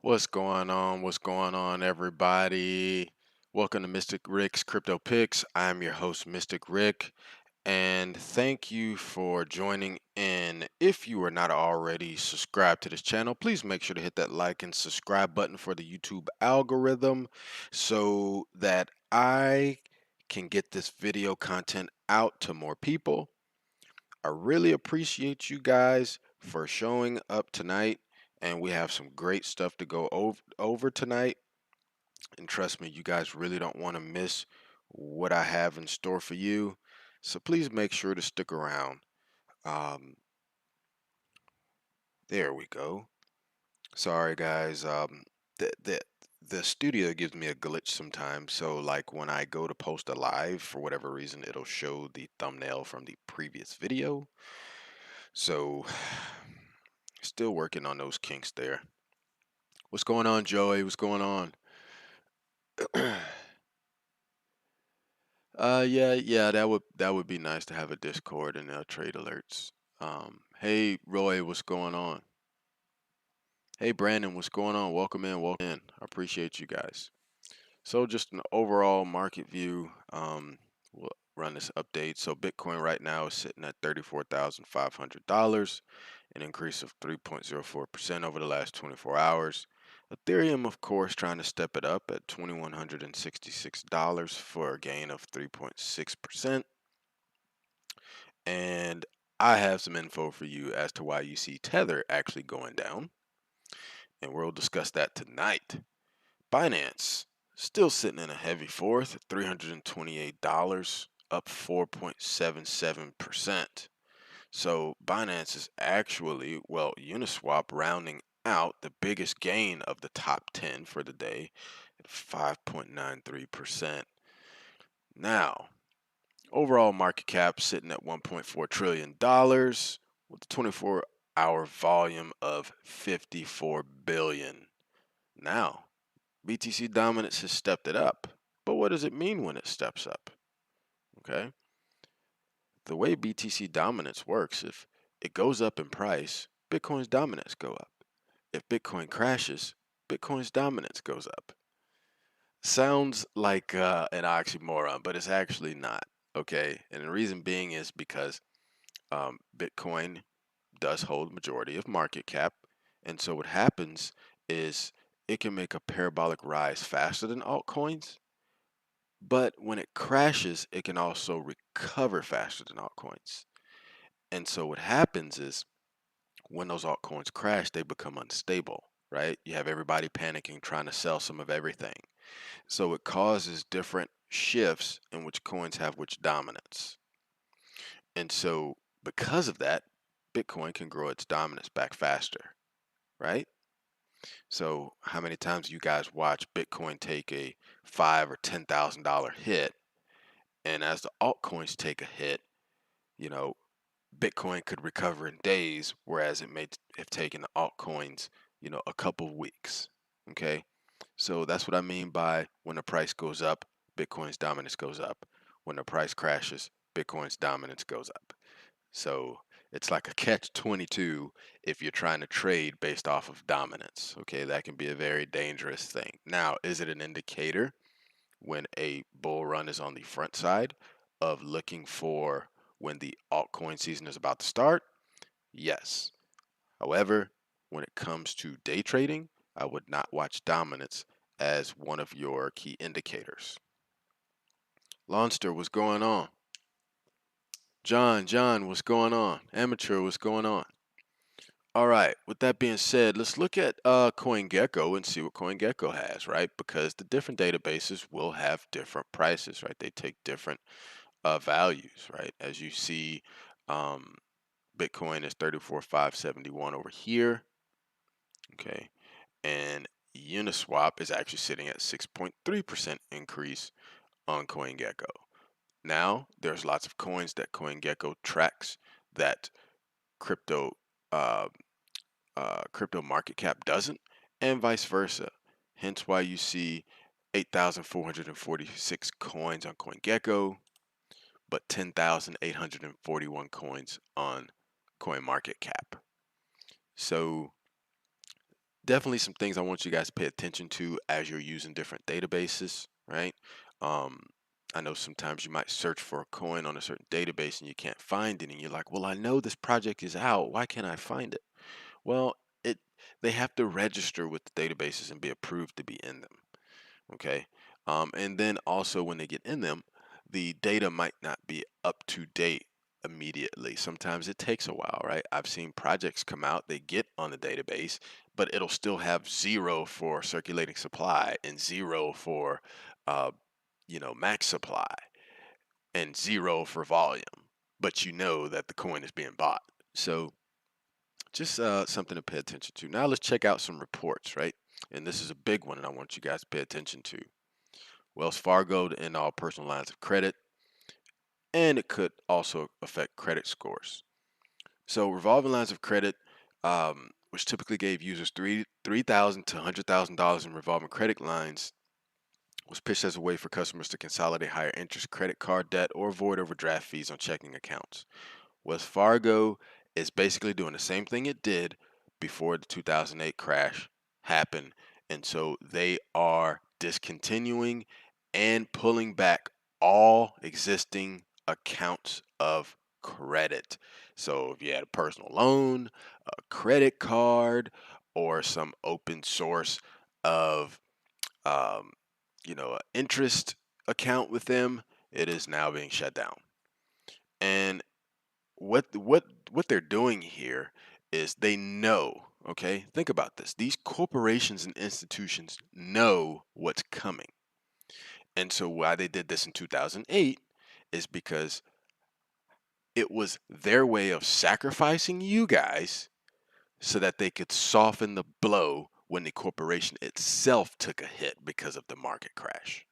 What's going on? What's going on, everybody? Welcome to Mystic Rick's Crypto Picks. I'm your host, Mystic Rick, and thank you for joining in. If you are not already subscribed to this channel, please make sure to hit that like and subscribe button for the YouTube algorithm so that I can get this video content out to more people. I really appreciate you guys for showing up tonight, and we have some great stuff to go over tonight. And trust me, you guys really don't want to miss what I have in store for you. So please make sure to stick around. Um, there we go. Sorry, guys. The studio gives me a glitch sometimes. So like when I go to post a live, for whatever reason, it'll show the thumbnail from the previous video. So still working on those kinks there. What's going on, Joey? What's going on? Yeah, that would be nice to have a Discord and trade alerts. Hey Roy, what's going on? Hey Brandon, what's going on? Welcome in, welcome in. I appreciate you guys. So just an overall market view. We'll run this update. So Bitcoin right now is sitting at $34,500, an increase of 3.04% over the last 24 hours. Ethereum, of course, trying to step it up at $2,166 for a gain of 3.6%. And I have some info for you as to why you see Tether actually going down, and we'll discuss that tonight. Binance still sitting in a heavy fourth at $328, up 4.77%. So Binance is actually, well, Uniswap rounding out the biggest gain of the top 10 for the day at 5.93%. Now, overall market cap sitting at $1.4 trillion with a 24-hour volume of 54 billion. Now, BTC dominance has stepped it up. But what does it mean when it steps up? Okay. The way BTC dominance works, if it goes up in price, Bitcoin's dominance go up. If Bitcoin crashes, Bitcoin's dominance goes up. Sounds like an oxymoron, but it's actually not. Okay. And the reason being is because Bitcoin does hold majority of market cap. And so what happens is it can make a parabolic rise faster than altcoins. But when it crashes, it can also recover faster than altcoins. And so what happens is when those altcoins crash, they become unstable, right? You have everybody panicking, trying to sell some of everything. So it causes different shifts in which coins have which dominance. And so because of that, Bitcoin can grow its dominance back faster, right? So how many times you guys watch Bitcoin take a $5,000 or $10,000 hit, and as the altcoins take a hit, you know, Bitcoin could recover in days, whereas it may have taken the altcoins, a couple of weeks. Okay. So that's what I mean by when the price goes up, Bitcoin's dominance goes up. When the price crashes, Bitcoin's dominance goes up. So it's like a catch 22 if you're trying to trade based off of dominance. Okay. That can be a very dangerous thing. Now, is it an indicator when a bull run is on the front side of looking for when the altcoin season is about to start? Yes. However, when it comes to day trading, I would not watch dominance as one of your key indicators. Lonster, what's going on? John, what's going on? Amateur, what's going on? All right, with that being said, let's look at CoinGecko and see what CoinGecko has, right? Because the different databases will have different prices, right? They take different values, right? As you see, um, Bitcoin is 34,571 over here, okay? And Uniswap is actually sitting at 6.3% increase on CoinGecko. Now, there's lots of coins that CoinGecko tracks that crypto uh, crypto market cap doesn't, and vice versa. Hence why you see 8,446 coins on CoinGecko, but 10,841 coins on CoinMarketCap. So definitely some things I want you guys to pay attention to as you're using different databases, right? Um, I know sometimes you might search for a coin on a certain database and you can't find it, and you're like, well, I know this project is out. Why can't I find it? Well, it they have to register with the databases and be approved to be in them. Okay. And then also when they get in them, the data might not be up to date immediately. Sometimes it takes a while, right? I've seen projects come out, they get on the database, but it'll still have zero for circulating supply and zero for, uh, max supply and zero for volume. But you know that the coin is being bought. So just something to pay attention to. Now let's check out some reports, right? And this is a big one, and I want you guys to pay attention to. Wells Fargo to end all personal lines of credit, and it could also affect credit scores. So revolving lines of credit, which typically gave users $3,000 to $100,000 in revolving credit lines, was pitched as a way for customers to consolidate higher interest credit card debt or avoid overdraft fees on checking accounts. Wells Fargo is basically doing the same thing it did before the 2008 crash happened. And so they are discontinuing and pulling back all existing accounts of credit. So if you had a personal loan, a credit card, or some open source of, um, an interest account with them, it is now being shut down. And what they're doing here is they know, okay? Think about this. These corporations and institutions know what's coming. And so why they did this in 2008 is because it was their way of sacrificing you guys so that they could soften the blow when the corporation itself took a hit because of the market crash.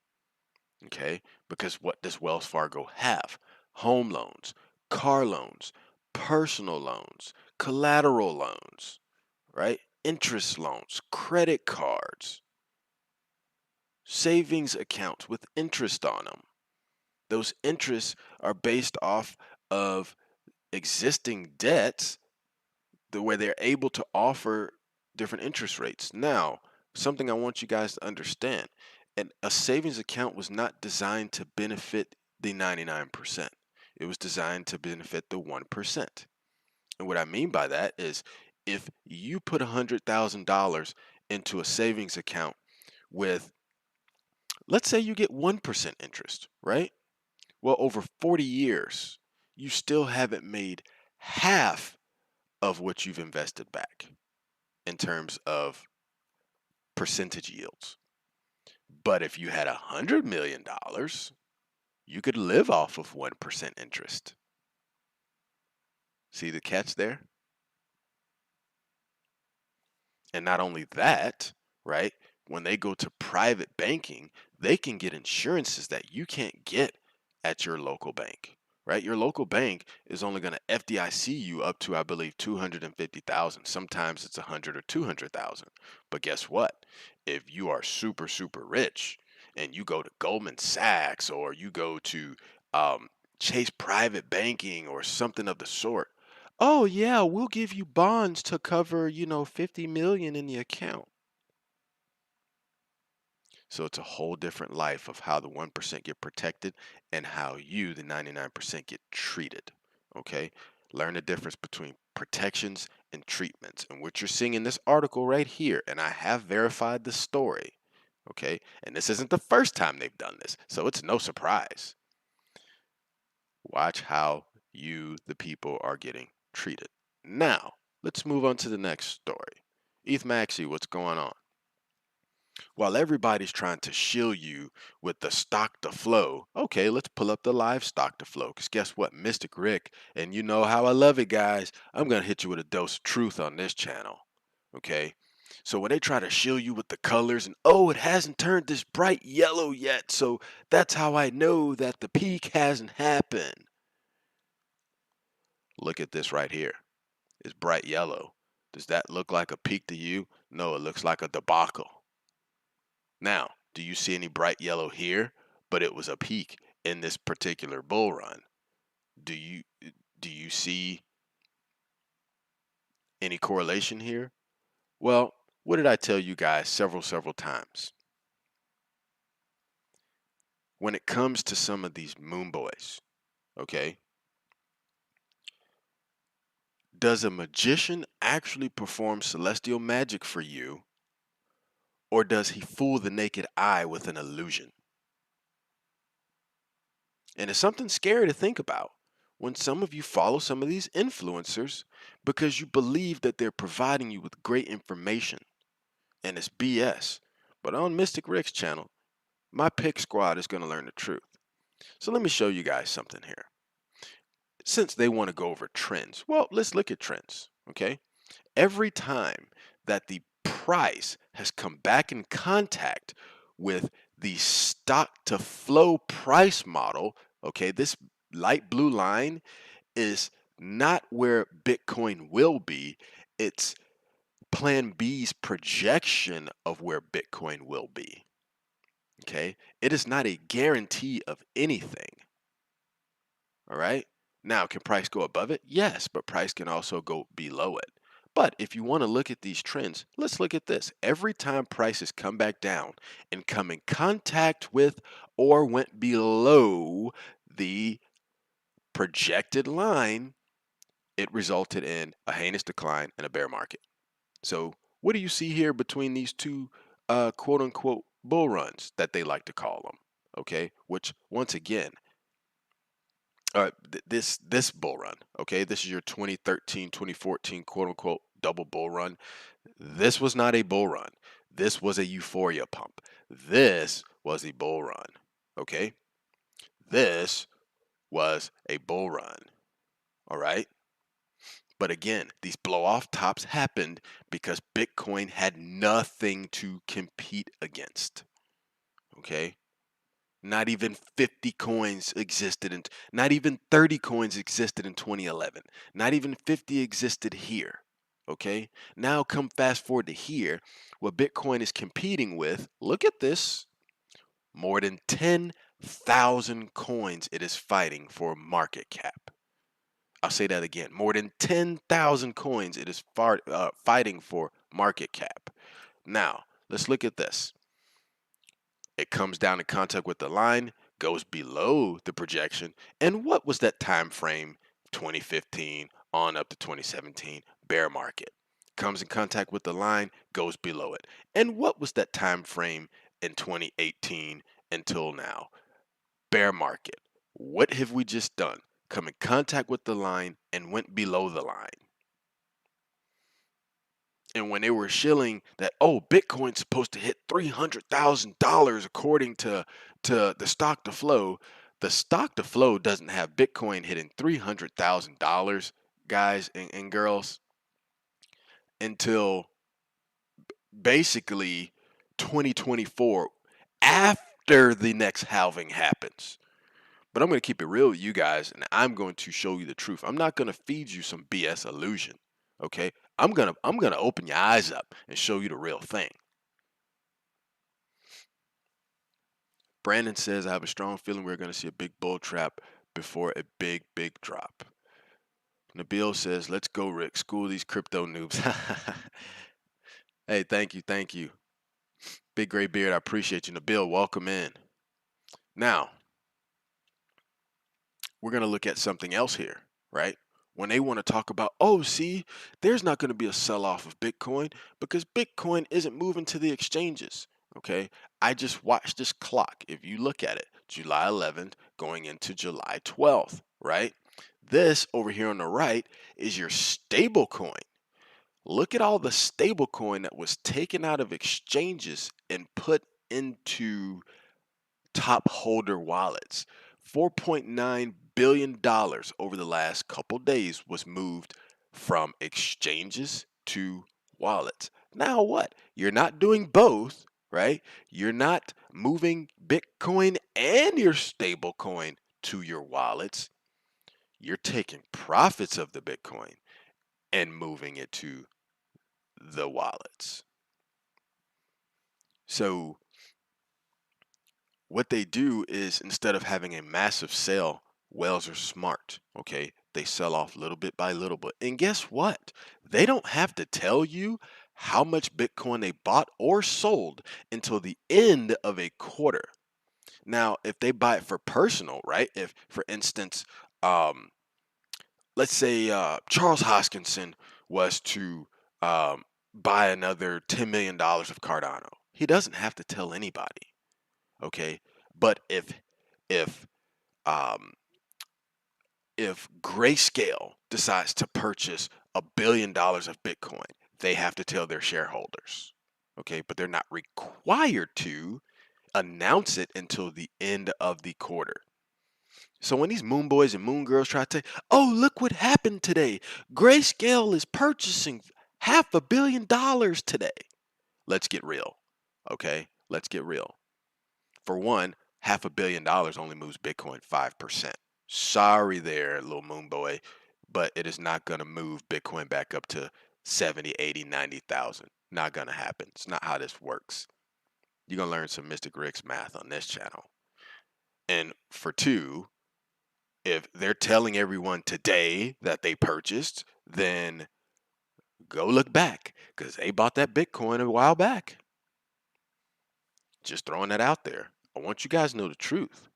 Okay? Because what does Wells Fargo have? Home loans, car loans, personal loans, collateral loans, right? Interest loans, credit cards, savings accounts with interest on them. Those interests are based off of existing debts where they're able to offer different interest rates. Now, something I want you guys to understand, and a savings account was not designed to benefit the 99%. It was designed to benefit the 1%. And what I mean by that is if you put $100,000 into a savings account with, let's say you get 1% interest, right? Well, over 40 years, you still haven't made half of what you've invested back in terms of percentage yields. But if you had $100 million, you could live off of 1% interest. See the catch there? And not only that, right? When they go to private banking, they can get insurances that you can't get at your local bank, right? Your local bank is only going to FDIC you up to, I believe, 250,000. Sometimes it's 100 or 200,000. But guess what? If you are super, super rich and you go to Goldman Sachs or you go to Chase Private Banking or something of the sort, oh yeah, we'll give you bonds to cover, 50 million in the account. So it's a whole different life of how the 1% get protected and how you, the 99%, get treated. Okay? Learn the difference between protections and treatments. And what you're seeing in this article right here, and I have verified the story. Okay? And this isn't the first time they've done this, so it's no surprise. Watch how you, the people, are getting treated. Now, let's move on to the next story. ETH Maxi, what's going on? While everybody's trying to shill you with the stock to flow, okay, let's pull up the live stock to flow. Because guess what? Mystic Rick, and you know how I love it, guys. I'm going to hit you with a dose of truth on this channel. Okay? So when they try to shill you with the colors and, oh, it hasn't turned this bright yellow yet, so that's how I know that the peak hasn't happened. Look at this right here. It's bright yellow. Does that look like a peak to you? No, it looks like a debacle. Now, do you see any bright yellow here? But it was a peak in this particular bull run. Do you see any correlation here? Well, what did I tell you guys several times? When it comes to some of these moon boys, okay, does a magician actually perform celestial magic for you, or does he fool the naked eye with an illusion? And it's something scary to think about when some of you follow some of these influencers because you believe that they're providing you with great information, and it's BS. But on Mystic Rick's channel, my pick squad is going to learn the truth. So let me show you guys something here. Since they want to go over trends, well, let's look at trends, okay? Every time that the price has come back in contact with the stock to flow price model, okay, this light blue line is not where Bitcoin will be, it's plan B's projection of where Bitcoin will be. Okay, it is not a guarantee of anything. All right, now can price go above it? Yes, but price can also go below it. But if you want to look at these trends, let's look at this. Every time prices come back down and come in contact with or went below the projected line, it resulted in a heinous decline and a bear market. So what do you see here between these two quote unquote bull runs that they like to call them? Okay, which once again, this bull run, okay, this is your 2013, 2014 quote unquote double bull run. This was not a bull run. This was a euphoria pump. This was a bull run. Okay, this was a bull run. All right. But again, these blow off tops happened because Bitcoin had nothing to compete against. Okay? Not even 50 coins existed in, not even 30 coins existed in 2011. Not even 50 existed here. Okay? Now come fast forward to here, what Bitcoin is competing with, look at this, more than 10,000 coins it is fighting for market cap. I'll say that again. More than 10,000 coins it is fighting for market cap. Now, let's look at this. It comes down in contact with the line, goes below the projection. And what was that time frame? 2015 on up to 2017, bear market. Comes in contact with the line, goes below it. And what was that time frame in 2018 until now? Bear market. What have we just done? Come in contact with the line and went below the line. And when they were shilling that, oh, Bitcoin's supposed to hit $300,000 according to the stock to flow, the stock to flow doesn't have Bitcoin hitting $300,000, guys and girls, until basically 2024, after the next halving happens. But I'm going to keep it real with you guys, and I'm going to show you the truth. I'm not going to feed you some BS illusion, okay? I'm going to open your eyes up and show you the real thing. Brandon says, I have a strong feeling we're going to see a big bull trap before a big drop. Nabil says, let's go, Rick. School these crypto noobs. Hey, thank you. Big Gray Beard, I appreciate you. Nabil, welcome in. Now, we're going to look at something else here, right? When they want to talk about, oh, see, there's not going to be a sell-off of Bitcoin because Bitcoin isn't moving to the exchanges, okay? I just watched this clock. If you look at it, July 11th going into July 12th, right? This over here on the right is your stable coin. Look at all the stable coin that was taken out of exchanges and put into top holder wallets. $4.9 billion over the last couple days was moved from exchanges to wallets. Now what? You're not doing both, right? You're not moving Bitcoin and your stable coin to your wallets. You're taking profits of the Bitcoin and moving it to the wallets. So what they do is instead of having a massive sale, whales are smart, okay? They sell off little bit by little bit. And guess what? They don't have to tell you how much Bitcoin they bought or sold until the end of a quarter. Now, if they buy it for personal, right? If, for instance, um, let's say Charles Hoskinson was to buy another $10 million of Cardano, he doesn't have to tell anybody, okay? But if um, if Grayscale decides to purchase $1 billion of Bitcoin, they have to tell their shareholders, okay? But they're not required to announce it until the end of the quarter. So when these moon boys and moon girls try to say, "Oh, look what happened today. Grayscale is purchasing $500 million today." Let's get real. Okay? Let's get real. For one, $500 million only moves Bitcoin 5%. Sorry there, little moon boy, but it is not going to move Bitcoin back up to 70, 80, 90,000. Not going to happen. It's not how this works. You're going to learn some Mystic Rick's math on this channel. And for two, if they're telling everyone today that they purchased, then go look back because they bought that Bitcoin a while back. Just throwing that out there. I want you guys to know the truth.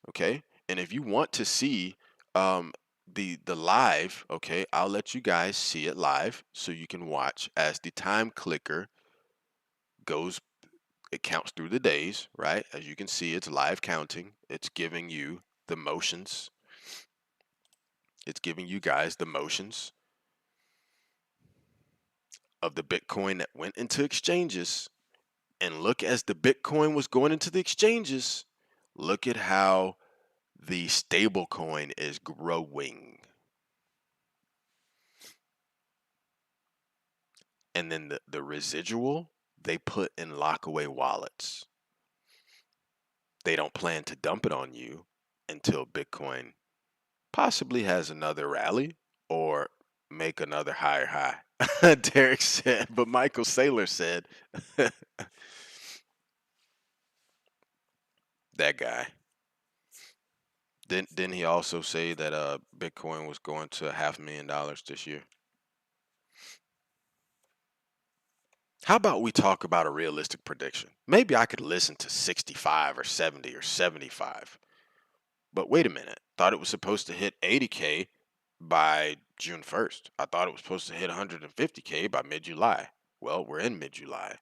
Okay. And if you want to see um, the live, okay, I'll let you guys see it live so you can watch as the time clicker goes. It counts through the days, right? As you can see, it's live counting. It's giving you the motions. It's giving you guys the motions of the Bitcoin that went into exchanges. And look, as the Bitcoin was going into the exchanges, look at how the stable coin is growing. And then the residual, they put in lockaway wallets. They don't plan to dump it on you until Bitcoin possibly has another rally or make another higher high. Derek said, but Michael Saylor said, that guy. Didn't he also say that Bitcoin was going to $500,000 this year? How about we talk about a realistic prediction? Maybe I could listen to 65 or 70 or 75. But wait a minute. Thought it was supposed to hit 80K by June 1st. I thought it was supposed to hit 150K by mid-July. Well, we're in mid-July.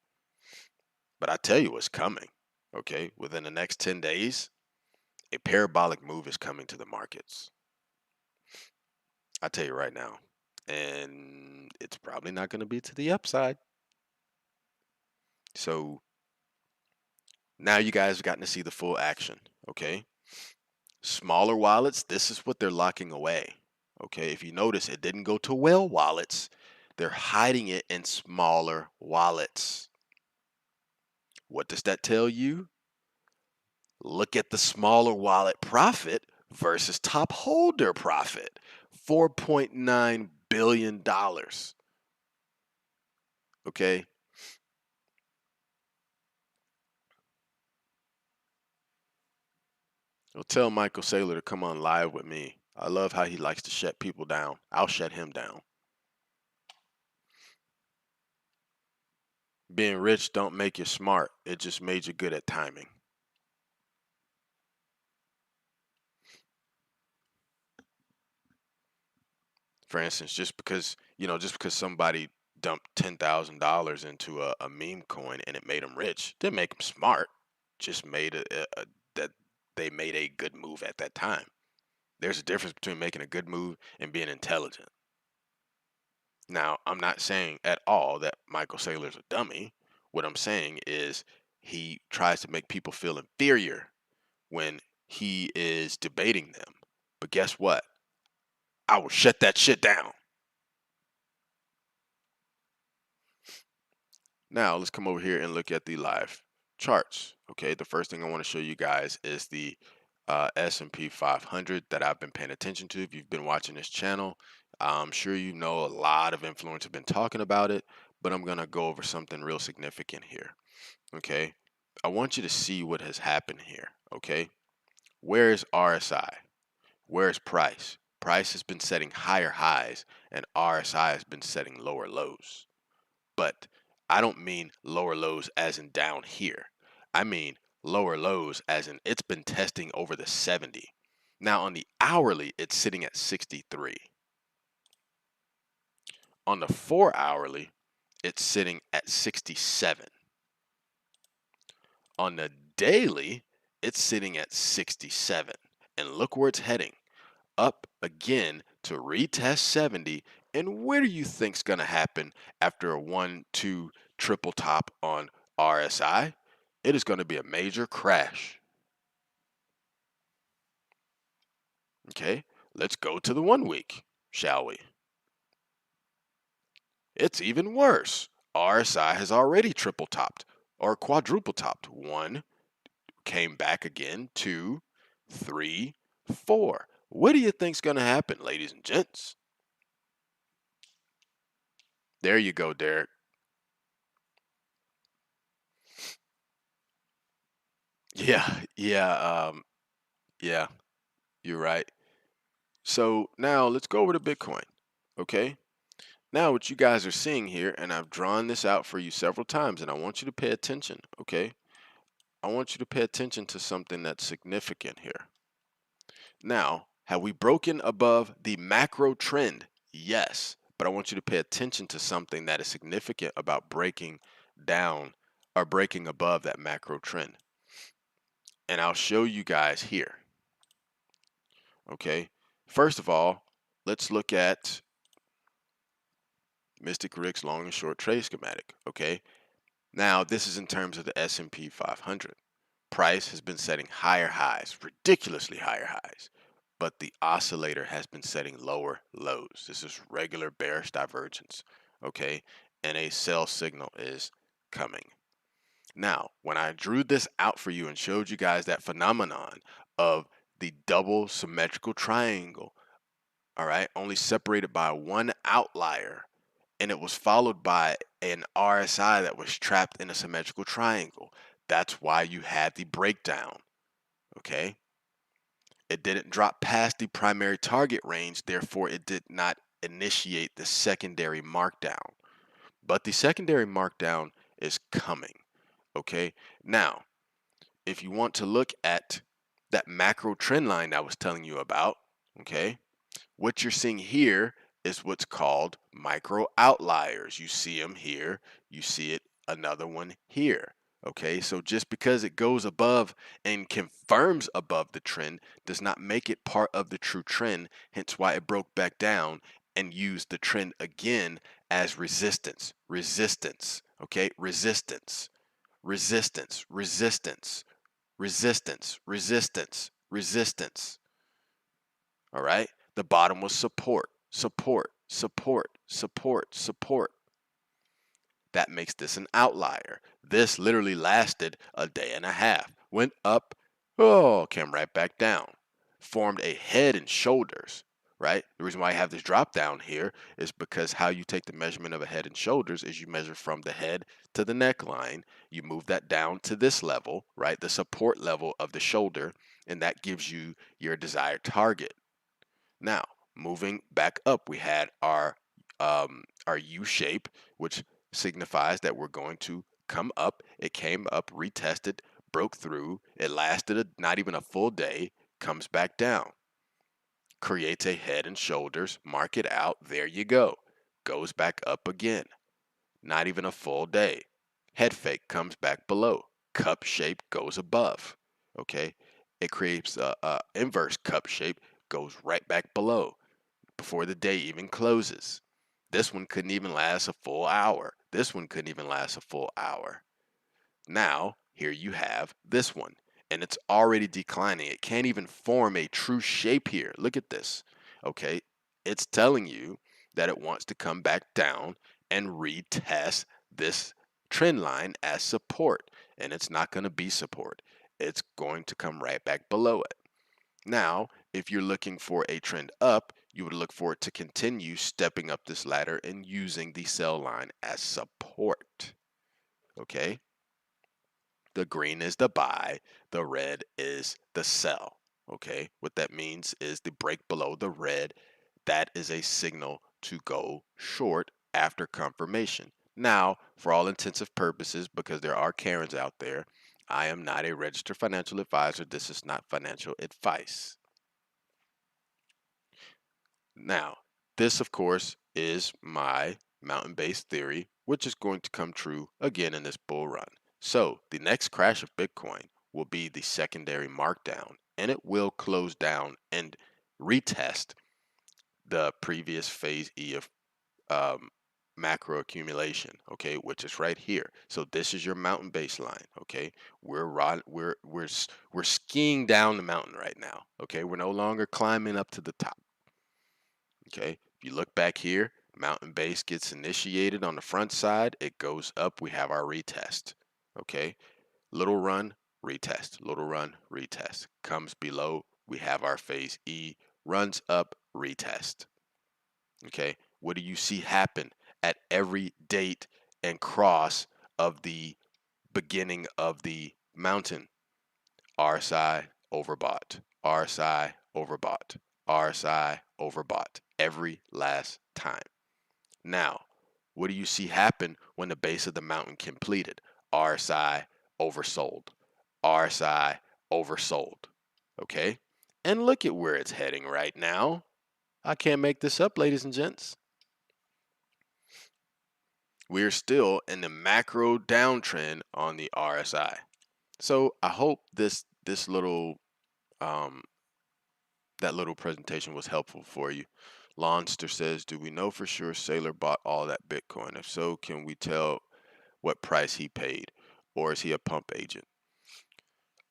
But I tell you what's coming. Okay, within the next 10 days, a parabolic move is coming to the markets. I tell you right now. And it's probably not going to be to the upside. So now you guys have gotten to see the full action, okay? Smaller wallets, this is what they're locking away, okay? If you notice, it didn't go to whale wallets. They're hiding it in smaller wallets. What does that tell you? Look at the smaller wallet profit versus top holder profit. $4.9 billion, okay? Well, tell Michael Saylor to come on live with me. I love how he likes to shut people down. I'll shut him down. Being rich don't make you smart. It just made you good at timing. For instance, just because somebody dumped $10,000 into a meme coin and it made them rich, didn't make them smart. Just made that they made a good move at that time. There's a difference between making a good move and being intelligent. Now, I'm not saying at all that Michael Saylor's a dummy. What I'm saying is he tries to make people feel inferior when he is debating them. But guess what? I will shut that shit down. Now, let's come over here and look at the live charts. Okay, the first thing I want to show you guys is the S&P 500 that I've been paying attention to. If you've been watching this channel, I'm sure you know a lot of influencers have been talking about it, but I'm going to go over something real significant here. Okay, I want you to see what has happened here. Okay, where is RSI? Where is price? Price has been setting higher highs and RSI has been setting lower lows. but I don't mean lower lows as in down here. I mean lower lows as in it's been testing over the 70. Now on the hourly, it's sitting at 63. On the 4 hourly, it's sitting at 67. On the daily, it's sitting at 67. And look where it's heading. Up again to retest 70. And where do you think's going to happen after a 1-2 triple top on RSI? It is going to be a major crash. Okay, let's go to the 1 week, shall we? It's even worse. RSI has already triple topped or quadruple topped. 1, came back again. 2, 3, 4. What do you think's going to happen, ladies and gents? There you go, Derek. Yeah, you're right. So now let's go over to Bitcoin. Okay. Now what you guys are seeing here, and I've drawn this out for you several times, and I want you to pay attention. Okay. I want you to pay attention to something that's significant here. Now, have we broken above the macro trend? Yes. But I want you to pay attention to something that is significant about breaking down or breaking above that macro trend. And I'll show you guys here. Okay. First of all, let's look at Mystic Rick's long and short trade schematic. Okay. Now, this is in terms of the S&P 500. Price has been setting higher highs, ridiculously higher highs, but the oscillator has been setting lower lows. This is regular bearish divergence, okay? And a sell signal is coming. Now, when I drew this out for you and showed you guys that phenomenon of the double symmetrical triangle, all right, only separated by one outlier, and it was followed by an RSI that was trapped in a symmetrical triangle. That's why you had the breakdown, okay? It didn't drop past the primary target range, therefore it did not initiate the secondary markdown. But the secondary markdown is coming, okay? Now, if you want to look at that macro trend line I was telling you about, okay, what you're seeing here is what's called micro outliers. You see them here, you see it another one here. Okay, so just because it goes above and confirms above the trend does not make it part of the true trend, hence why it broke back down and used the trend again as resistance. Resistance, okay, resistance, resistance, resistance, resistance, resistance, resistance. All right, the bottom was support, support, support, support, support. That makes this an outlier. This literally lasted a day and a half. Went up, oh, came right back down. Formed a head and shoulders, right? The reason why I have this drop down here is because how you take the measurement of a head and shoulders is you measure from the head to the neckline. You move that down to this level, right? The support level of the shoulder, and that gives you your desired target. Now, moving back up, we had our U shape, which signifies that we're going to come up. It came up, retested, broke through. It lasted not even a full day, comes back down, creates a head and shoulders, mark it out. There you go. Goes back up again. Not even a full day. Head fake comes back below. Cup shape goes above. Okay. It creates a inverse cup shape, goes right back below before the day even closes. This one couldn't even last a full hour. This one couldn't even last a full hour. Now, here you have this one, and it's already declining. It can't even form a true shape here. Look at this. Okay, it's telling you that it wants to come back down and retest this trend line as support, and it's not going to be support. It's going to come right back below it. Now, if you're looking for a trend up, you would look for it to continue stepping up this ladder and using the sell line as support. Okay? The green is the buy, the red is the sell. Okay? What that means is the break below the red, that is a signal to go short after confirmation. Now, for all intensive purposes, because there are Karens out there, I am not a registered financial advisor. This is not financial advice. Now, this, of course, is my mountain-based theory, which is going to come true again in this bull run. So the next crash of Bitcoin will be the secondary markdown, and it will close down and retest the previous phase E of macro accumulation, okay, which is right here. So this is your mountain baseline, okay. We're skiing down the mountain right now, okay. We're no longer climbing up to the top, okay. If you look back here, mountain base gets initiated on the front side, it goes up, we have our retest, okay. Little run, retest, little run, retest. Comes below, we have our phase E, runs up, retest. Okay, what do you see happen at every date and cross of the beginning of the mountain? RSI overbought, RSI overbought, RSI overbought every last time. Now, what do you see happen when the base of the mountain completed? RSI oversold, RSI oversold. Okay, and look at where it's heading right now. I can't make this up, ladies and gents. We're still in the macro downtrend on the RSI. So I hope this little um, that little presentation was helpful for you. Lonster says, do we know for sure Saylor bought all that Bitcoin? If so, can we tell what price he paid, or is he a pump agent?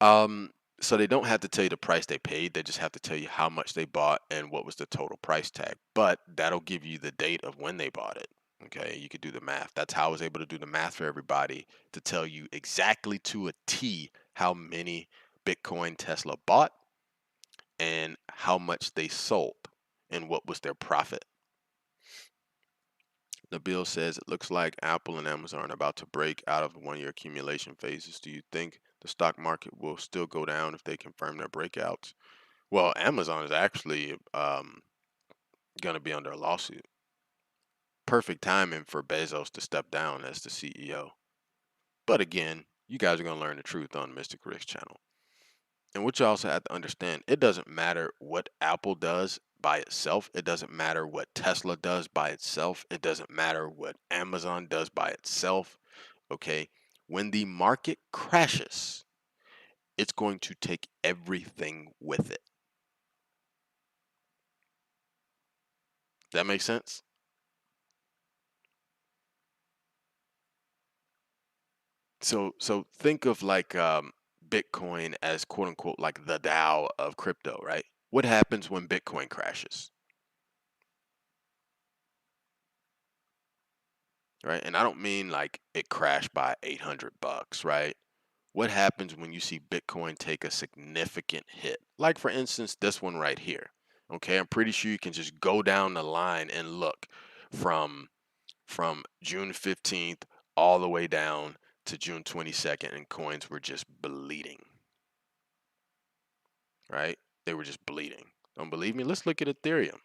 Um, so they don't have to tell you the price they paid. They just have to tell you how much they bought and what was the total price tag. But that'll give you the date of when they bought it. Okay, you could do the math. That's how I was able to do the math for everybody to tell you exactly to a T how many Bitcoin Tesla bought and how much they sold and what was their profit. Nabil says it looks like Apple and Amazon are about to break out of 1-year accumulation phases. Do you think the stock market will still go down if they confirm their breakouts? Well, Amazon is actually going to be under a lawsuit. Perfect timing for Bezos to step down as the CEO. But again, you guys are going to learn the truth on Mystic Rick's channel. And what you also have to understand, it doesn't matter what Apple does by itself. It doesn't matter what Tesla does by itself. It doesn't matter what Amazon does by itself. Okay. When the market crashes, it's going to take everything with it. That makes sense? So think of like Bitcoin as quote unquote like the Dow of crypto, right? What happens when Bitcoin crashes? Right? And I don't mean like it crashed by 800 bucks, right? What happens when you see Bitcoin take a significant hit? Like for instance, this one right here. Okay, I'm pretty sure you can just go down the line and look from June 15th all the way down to June 22nd, and coins were just bleeding. Right? They were just bleeding. Don't believe me? Let's look at Ethereum.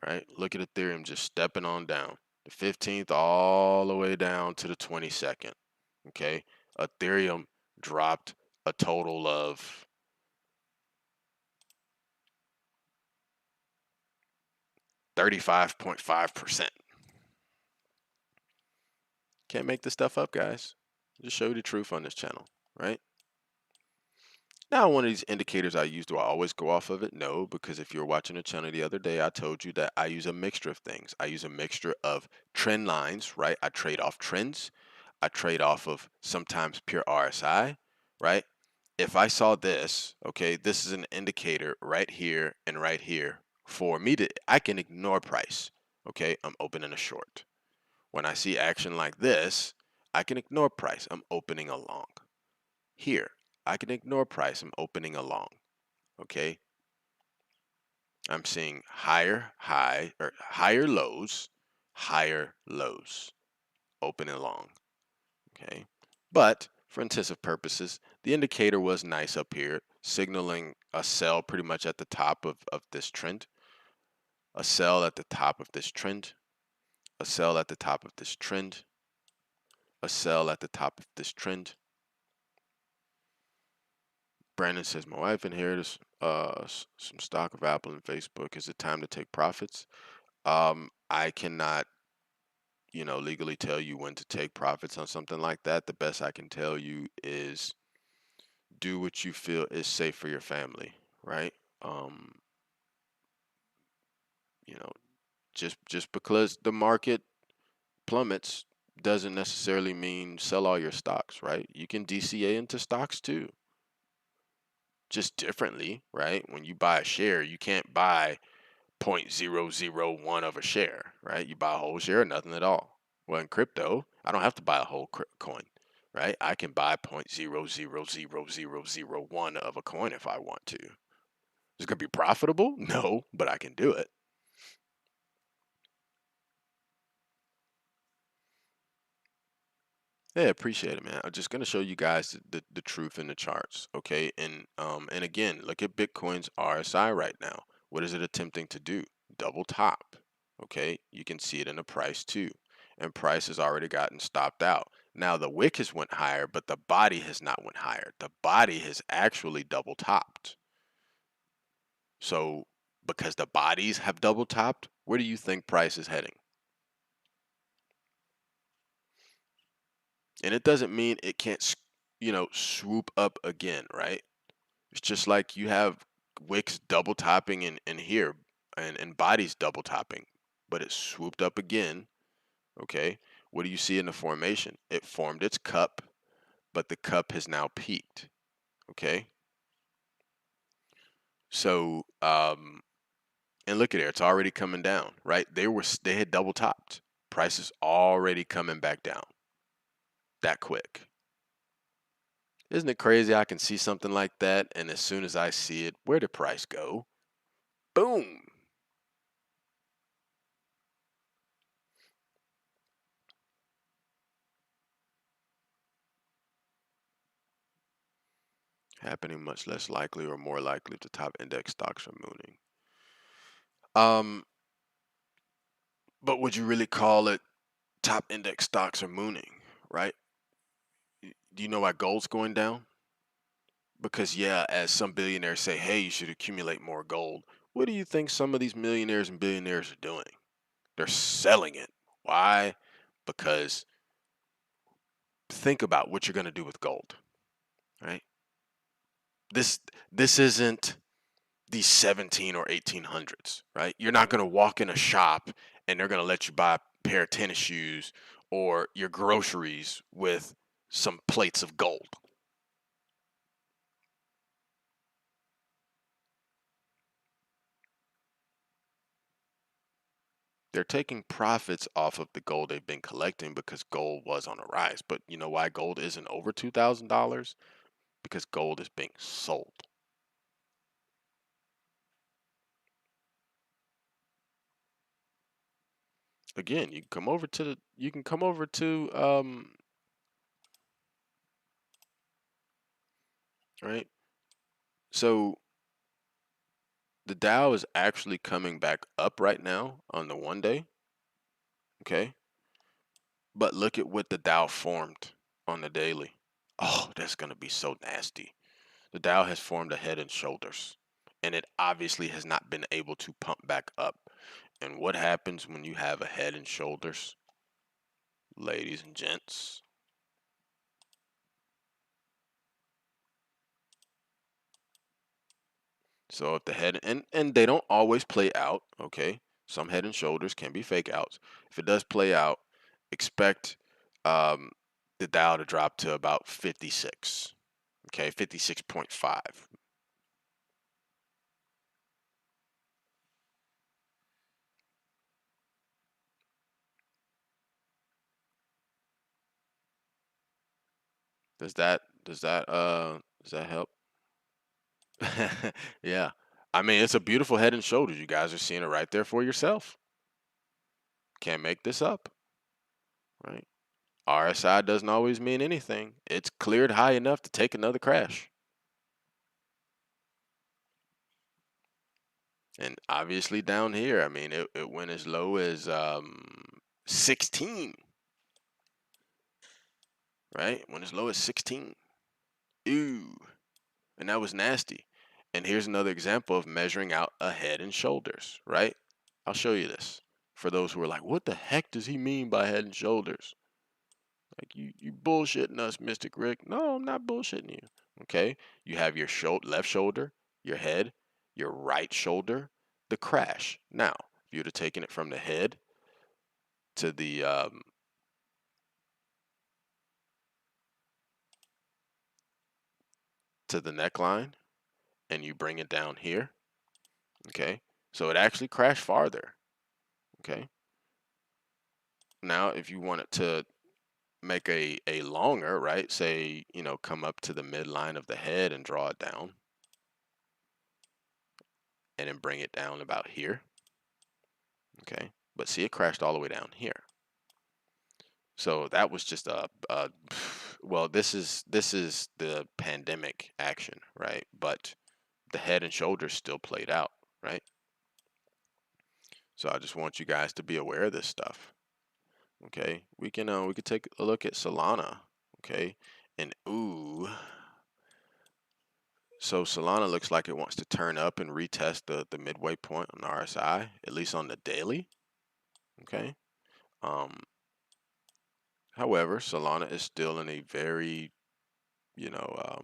Right? Look at Ethereum just stepping on down. The 15th all the way down to the 22nd. Okay? Ethereum dropped a total of 35.5%. Can't make this stuff up, guys. Just show you the truth on this channel, right? Now, one of these indicators I use, do I always go off of it? No, because if you were watching the channel the other day, I told you that I use a mixture of things. I use a mixture of trend lines, right? I trade off trends. I trade off of sometimes pure RSI, right? If I saw this, okay, this is an indicator right here and right here for me to, I can ignore price, okay? I'm opening a short. When I see action like this, I can ignore price. I'm opening a long. Here, I can ignore price. I'm opening a long. Okay. I'm seeing higher high or higher lows, opening long. Okay. But for intensive purposes, the indicator was nice up here, signaling a sell pretty much at the top of this trend, a sell at the top of this trend, a sell at the top of this trend, a sell at the top of this trend. Brandon says, my wife inherited some stock of Apple and Facebook. Is it time to take profits? I cannot, legally tell you when to take profits on something like that. The best I can tell you is do what you feel is safe for your family, right? Um, you know, just because the market plummets doesn't necessarily mean sell all your stocks, right? You can DCA into stocks too, just differently, right? When you buy a share, you can't buy 0.001 of a share, right? You buy a whole share, nothing at all. Well, in crypto, I don't have to buy a whole coin, right? I can buy 0.0000001 of a coin if I want to. Is it going to be profitable? No, but I can do it. Yeah, appreciate it, man. I'm just gonna show you guys the truth in the charts, okay? And again, look at Bitcoin's RSI right now. What is it attempting to do? Double top, okay? You can see it in the price too, and price has already gotten stopped out. Now the wick has went higher, but the body has not went higher. The body has actually double topped. So because the bodies have double topped, where do you think price is heading? And it doesn't mean it can't, swoop up again, right? It's just like you have wicks double topping in here and bodies double topping, but it swooped up again. Okay. What do you see in the formation? It formed its cup, but the cup has now peaked. Okay. So, and look at it, it's already coming down, right? They had double topped. Price is already coming back down that quick. Isn't it crazy? I can see something like that, and as soon as I see it, where did price go? Boom. Happening much less likely or more likely if the top index stocks are mooning. Um, but would you really call it top index stocks are mooning, right? Do you know why gold's going down? Because yeah, as some billionaires say, hey, you should accumulate more gold. What do you think some of these millionaires and billionaires are doing? They're selling it. Why? Because think about what you're going to do with gold, right? This this isn't the 17 or 1800s, right? You're not going to walk in a shop and they're going to let you buy a pair of tennis shoes or your groceries with some plates of gold. They're taking profits off of the gold they've been collecting because gold was on a rise. But you know why gold isn't over $2,000? Because gold is being sold. Again, you can come over to right? So the Dow is actually coming back up right now on the 1 day, okay? But look at what the Dow formed on the daily. Oh, that's going to be so nasty. The Dow has formed a head and shoulders, and it obviously has not been able to pump back up. And what happens when you have a head and shoulders, ladies and gents? So if the head and they don't always play out, okay? Some head and shoulders can be fake outs. If it does play out, expect um, the Dow to drop to about 56. Okay, 56.5. Does that help? Yeah. I mean, it's a beautiful head and shoulders. You guys are seeing it right there for yourself. Can't make this up, right? RSI doesn't always mean anything. It's cleared high enough to take another crash. And obviously down here, I mean, it went as low as 16, right? Went as low as 16. Ooh, and that was nasty. And here's another example of measuring out a head and shoulders, right? I'll show you this for those who are like, what the heck does he mean by head and shoulders? Like you bullshitting us, Mystic Rick. No, I'm not bullshitting you. Okay, you have your left shoulder, your head, your right shoulder, the crash. Now, if you'd have taken it from the head to the neckline, and you bring it down here, okay, so it actually crashed farther. Okay, now if you want it to make a longer, right, say, come up to the midline of the head and draw it down, and then bring it down about here. Okay, but see, it crashed all the way down here. So that was just well, this is the pandemic action, right? But the head and shoulders still played out, right? So I just want you guys to be aware of this stuff. Okay, we could take a look at Solana. Okay, and ooh, so Solana looks like it wants to turn up and retest the midway point on RSI, at least on the daily. Okay, um, however, Solana is still in a very, you know,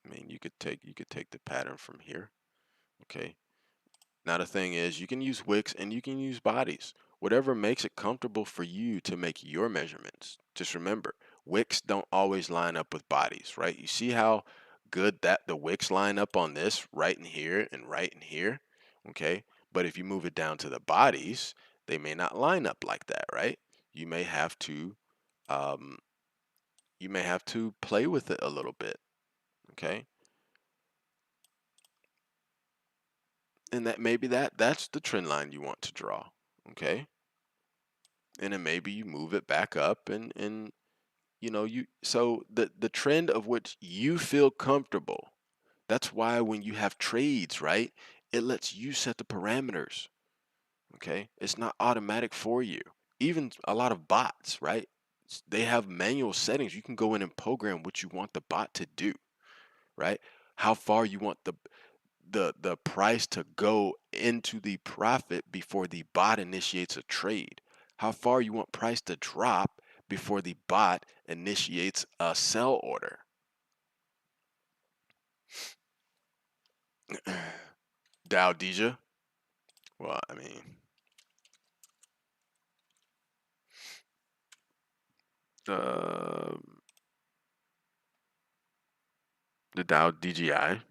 I mean, you could take the pattern from here. Okay. Now the thing is, you can use wicks and you can use bodies. Whatever makes it comfortable for you to make your measurements. Just remember, wicks don't always line up with bodies, right? You see how good that the wicks line up on this right in here and right in here, okay? But if you move it down to the bodies, they may not line up like that, right? You may have to um, play with it a little bit, okay? And that maybe that's the trend line you want to draw, okay? And then maybe you move it back up, and you so the trend of which you feel comfortable. That's why when you have trades, right, it lets you set the parameters. Okay, it's not automatic for you. Even a lot of bots, right, they have manual settings. You can go in and program what you want the bot to do, right? How far you want the price to go into the profit before the bot initiates a trade. How far you want price to drop before the bot initiates a sell order. Dow Deja. Well, I mean, uh, the Dow DGI,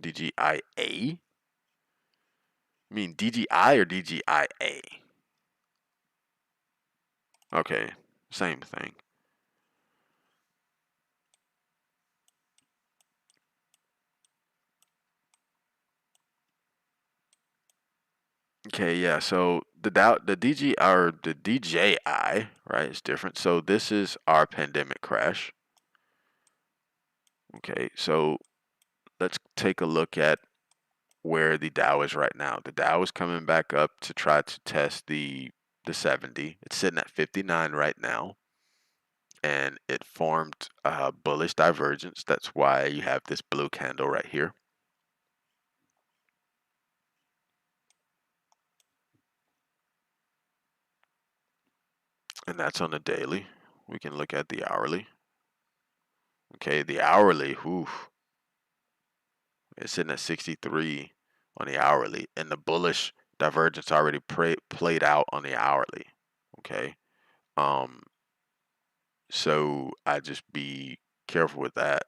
DGIA. You mean DGI or DGIA? Okay, same thing. Okay, yeah. So the DG or the DJI, right? It's different. So this is our pandemic crash. Okay, so let's take a look at where the Dow is right now. The Dow is coming back up to try to test the 70. It's sitting at 59 right now, and it formed a bullish divergence. That's why you have this blue candle right here. And that's on the daily. We can look at the hourly. Okay, the hourly, whew, it's sitting at 63 on the hourly, and the bullish divergence already played out on the hourly. Okay, um, so I just be careful with that.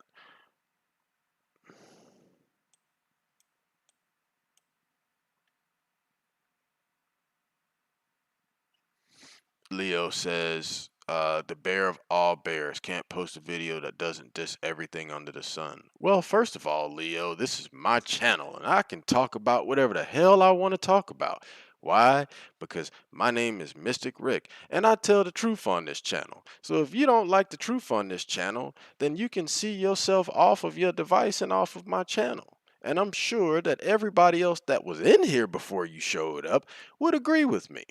Leo says, the bear of all bears can't post a video that doesn't diss everything under the sun. Well, first of all, Leo, this is my channel, and I can talk about whatever the hell I want to talk about. Why? Because my name is Mystic Rick and I tell the truth on this channel. So if you don't like the truth on this channel, then you can see yourself off of your device and off of my channel. And I'm sure that everybody else that was in here before you showed up would agree with me.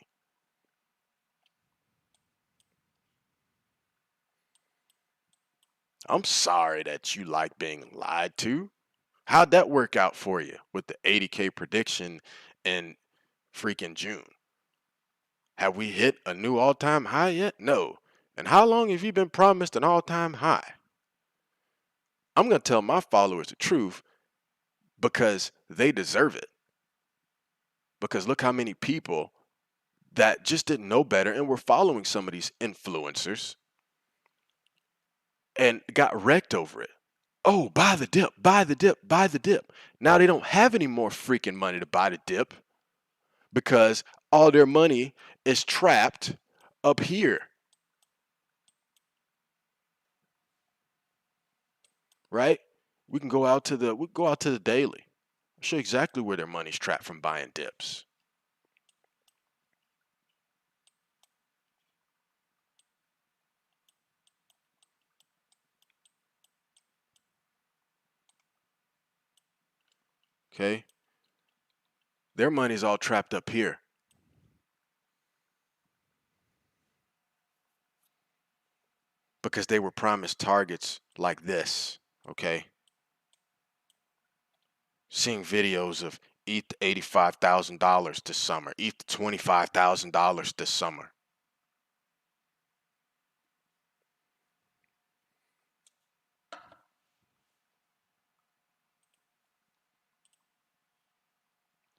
I'm sorry that you like being lied to. How'd that work out for you with the 80K prediction in freaking June? Have we hit a new all-time high yet? No. And how long have you been promised an all-time high? I'm going to tell my followers the truth because they deserve it. Because look how many people that just didn't know better and were following some of these influencers and got wrecked over it. Oh, buy the dip, buy the dip, buy the dip. Now they don't have any more freaking money to buy the dip because all their money is trapped up here. Right? We can go out to the daily. I'll show you exactly where their money's trapped from buying dips. Okay? Their money's all trapped up here. Because they were promised targets like this, okay? Seeing videos of ETH $85,000 this summer, ETH $25,000 this summer.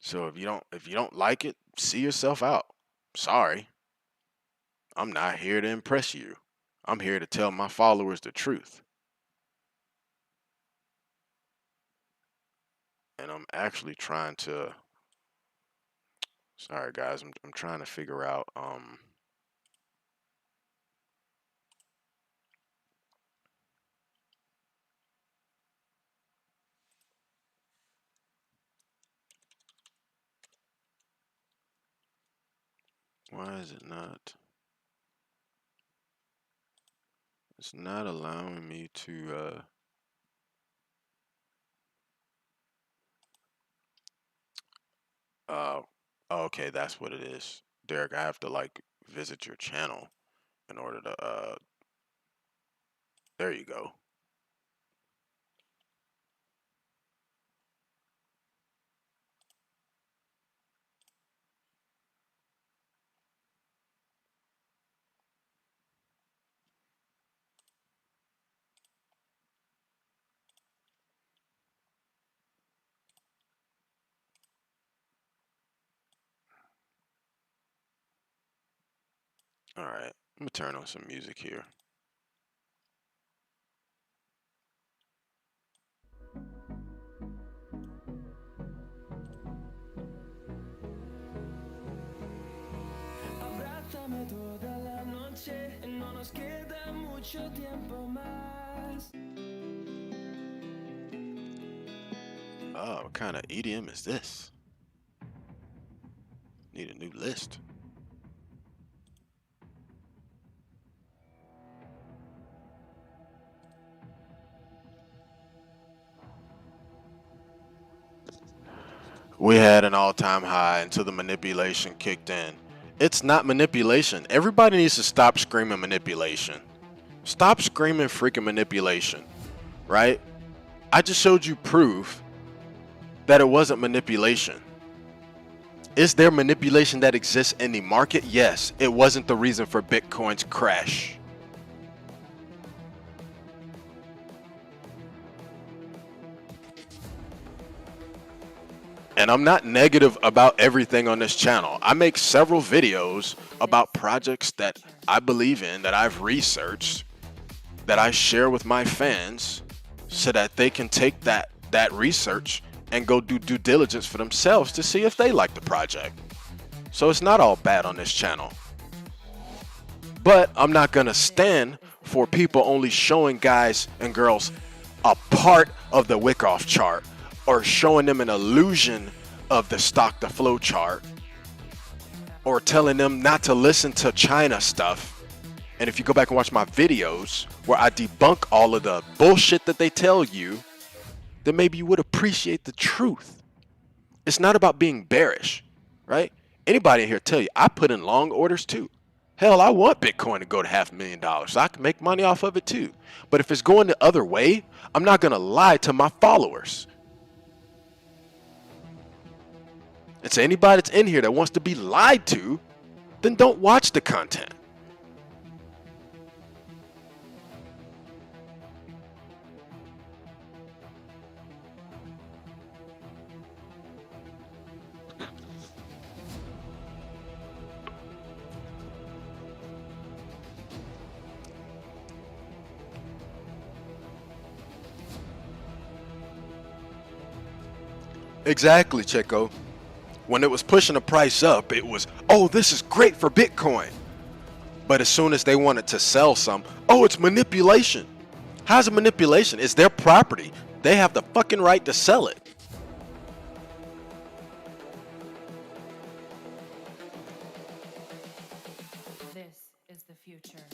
So if you don't like it, see yourself out. Sorry. I'm not here to impress you. I'm here to tell my followers the truth. And I'm actually trying to, sorry guys, I'm trying to figure out why is it not? It's not allowing me to okay, that's what it is. Derek, I have to like visit your channel in order to there you go. All right, I'm gonna turn on some music here. Abrázame toda la noche, no nos queda mucho tiempo más. Oh, what kind of EDM is this? Need a new list. We had an all-time high until the manipulation kicked in. It's not manipulation. Everybody needs to stop screaming manipulation. Stop screaming freaking manipulation, right? I just showed you proof that it wasn't manipulation. Is there manipulation that exists in the market? Yes. It wasn't the reason for Bitcoin's crash. And I'm not negative about everything on this channel. I make several videos about projects that I believe in, that I've researched, that I share with my fans so that they can take that research and go do due diligence for themselves to see if they like the project. So it's not all bad on this channel. But I'm not gonna stand for people only showing guys and girls a part of the wick-off chart or showing them an illusion of the stock to flow chart or telling them not to listen to China stuff. And if you go back and watch my videos where I debunk all of the bullshit that they tell you, then maybe you would appreciate the truth. It's not about being bearish, right? Anybody in here tell you, I put in long orders too. Hell, I want Bitcoin to go to $500,000 so I can make money off of it too. But if it's going the other way, I'm not going to lie to my followers. And to anybody that's in here that wants to be lied to, then don't watch the content. Exactly, Checo. When it was pushing the price up, it was, oh, this is great for Bitcoin. But as soon as they wanted to sell some, oh, it's manipulation. How's it manipulation? It's their property. They have the fucking right to sell it. This is the future.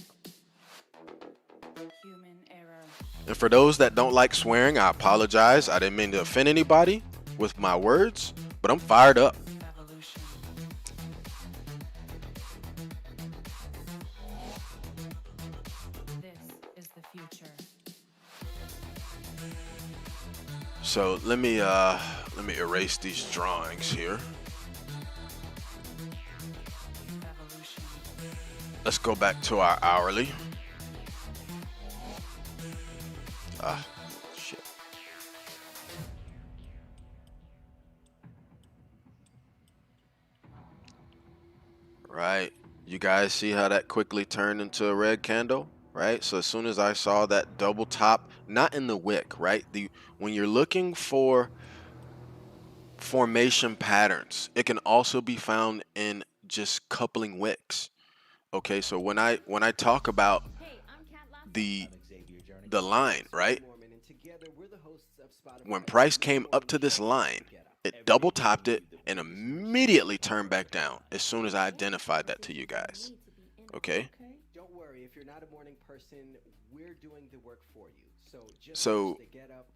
Human error. And for those that don't like swearing, I apologize. I didn't mean to offend anybody with my words, but I'm fired up. Evolution. This is the future. So let me erase these drawings here. Evolution. Let's go back to our hourly. Shit. Right. You guys see how that quickly turned into a red candle, right? So as soon as I saw that double top, not in the wick, right? When you're looking for formation patterns, it can also be found in just coupling wicks. Okay, so when I talk about the line, right? When price came up to this line, it double topped it and immediately turned back down as soon as I identified that to you guys. Okay? Don't worry, if you're not a morning person, we're doing the work for you. So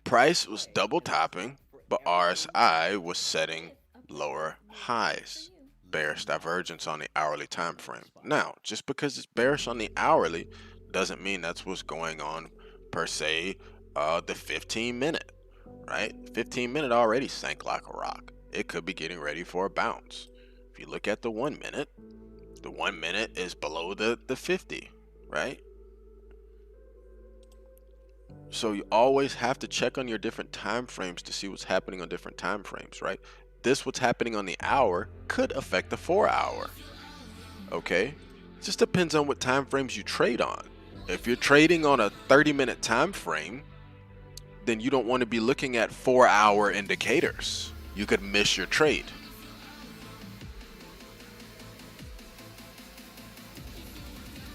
price was double topping, but RSI was setting lower highs. Bearish divergence on the hourly time frame. Now, just because it's bearish on the hourly doesn't mean that's what's going on per se. The 15-minute, right? 15-minute already sank like a rock. It could be getting ready for a bounce. If you look at the 1 minute, the 1 minute is below the 50, right? So you always have to check on your different time frames to see what's happening on different time frames, right? This what's happening on the hour could affect the 4-hour. Okay? It just depends on what time frames you trade on. If you're trading on a 30-minute time frame, then you don't want to be looking at 4-hour indicators. You could miss your trade.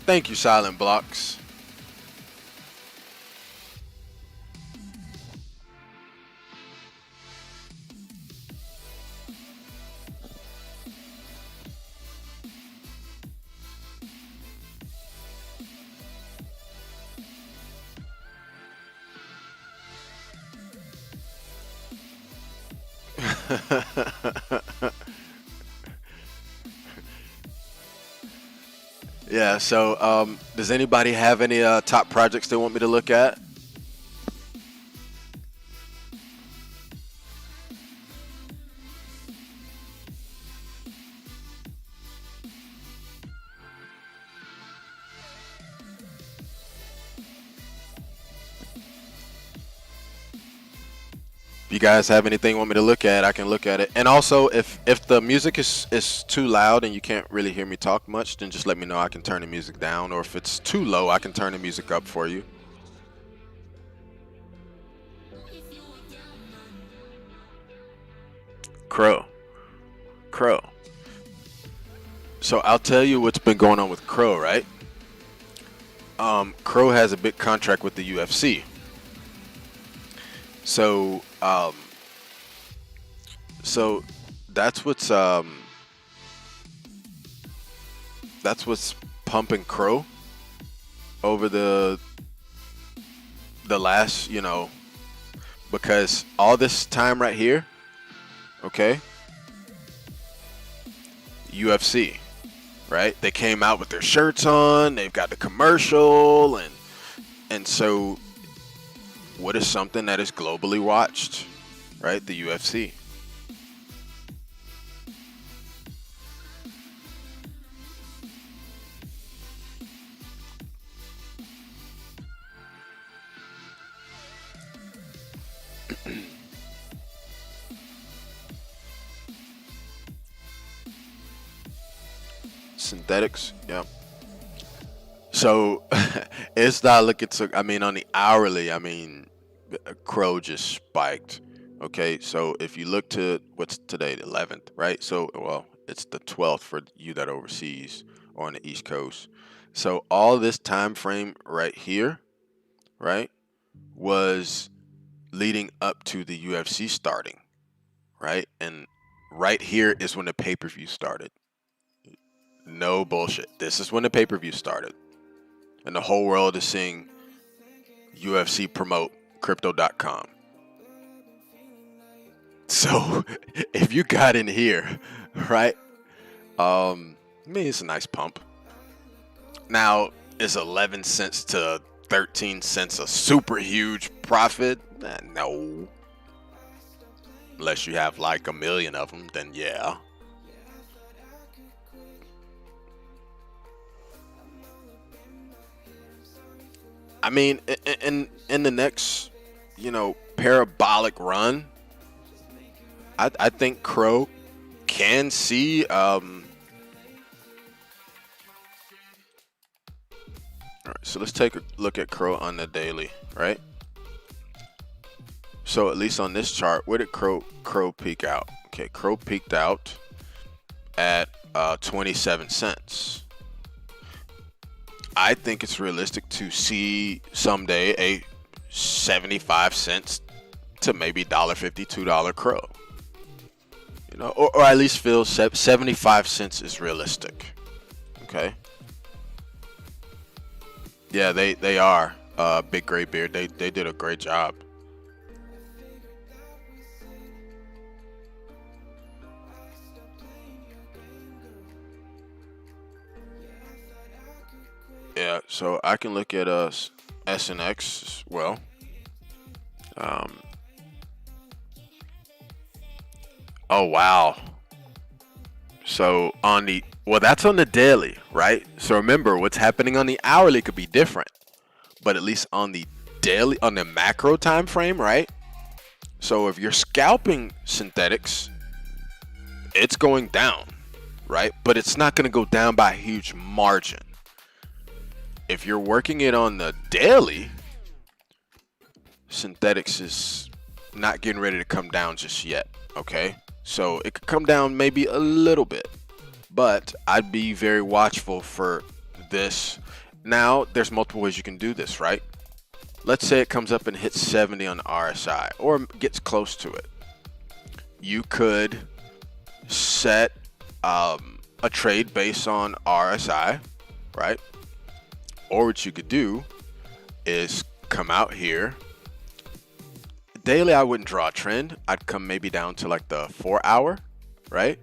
Thank you, Silent Blocks. Yeah, so does anybody have any top projects they want me to look at? If you guys have anything you want me to look at, I can look at it. And also, if the music is too loud and you can't really hear me talk much, then just let me know. I can turn the music down. Or if it's too low, I can turn the music up for you. Crow. So I'll tell you what's been going on with Crow, right? Crow has a big contract with the UFC. So so that's what's That's what's pumping Crow over the last, because all this time right here, okay, UFC, right? They came out with their shirts on, they've got the commercial, and so what is something that is globally watched, right? The UFC. Synthetics, yep. So it's not looking so. I mean, on the hourly, Crow just spiked. Okay, so if you look to what's today, the 11th, right? So, well, it's the 12th for you that are overseas or on the East Coast. So all this time frame right here, right, was leading up to the UFC starting, right? And right here is when the pay-per-view started. No bullshit. This is when the pay-per-view started. And the whole world is seeing UFC promote crypto.com. So if you got in here, right? It's a nice pump. Now, is 11 cents to 13 cents a super huge profit? No. Unless you have like a million of them, then yeah. I mean, in the next, parabolic run, I think Crow can see. All right, so let's take a look at Crow on the daily, right? So at least on this chart, where did Crow peak out? Okay, Crow peaked out at 27 cents. I think it's realistic to see someday a 75 cents to maybe $1.50, $2 Crow. Or at least feel 75 cents is realistic. Okay. Yeah, they are. Big Gray Beard. They did a great job. Yeah, so I can look at SNX as well. Oh wow. So that's on the daily, right? So remember, what's happening on the hourly could be different, but at least on the daily, on the macro time frame, right? So if you're scalping synthetics, it's going down, right? But it's not going to go down by a huge margin. If you're working it on the daily, synthetics is not getting ready to come down just yet, okay? So it could come down maybe a little bit, but I'd be very watchful for this. Now, there's multiple ways you can do this, right? Let's say it comes up and hits 70 on the RSI or gets close to it. You could set a trade based on RSI, right? Or what you could do is come out here. Daily, I wouldn't draw a trend. I'd come maybe down to like the 4 hour, right?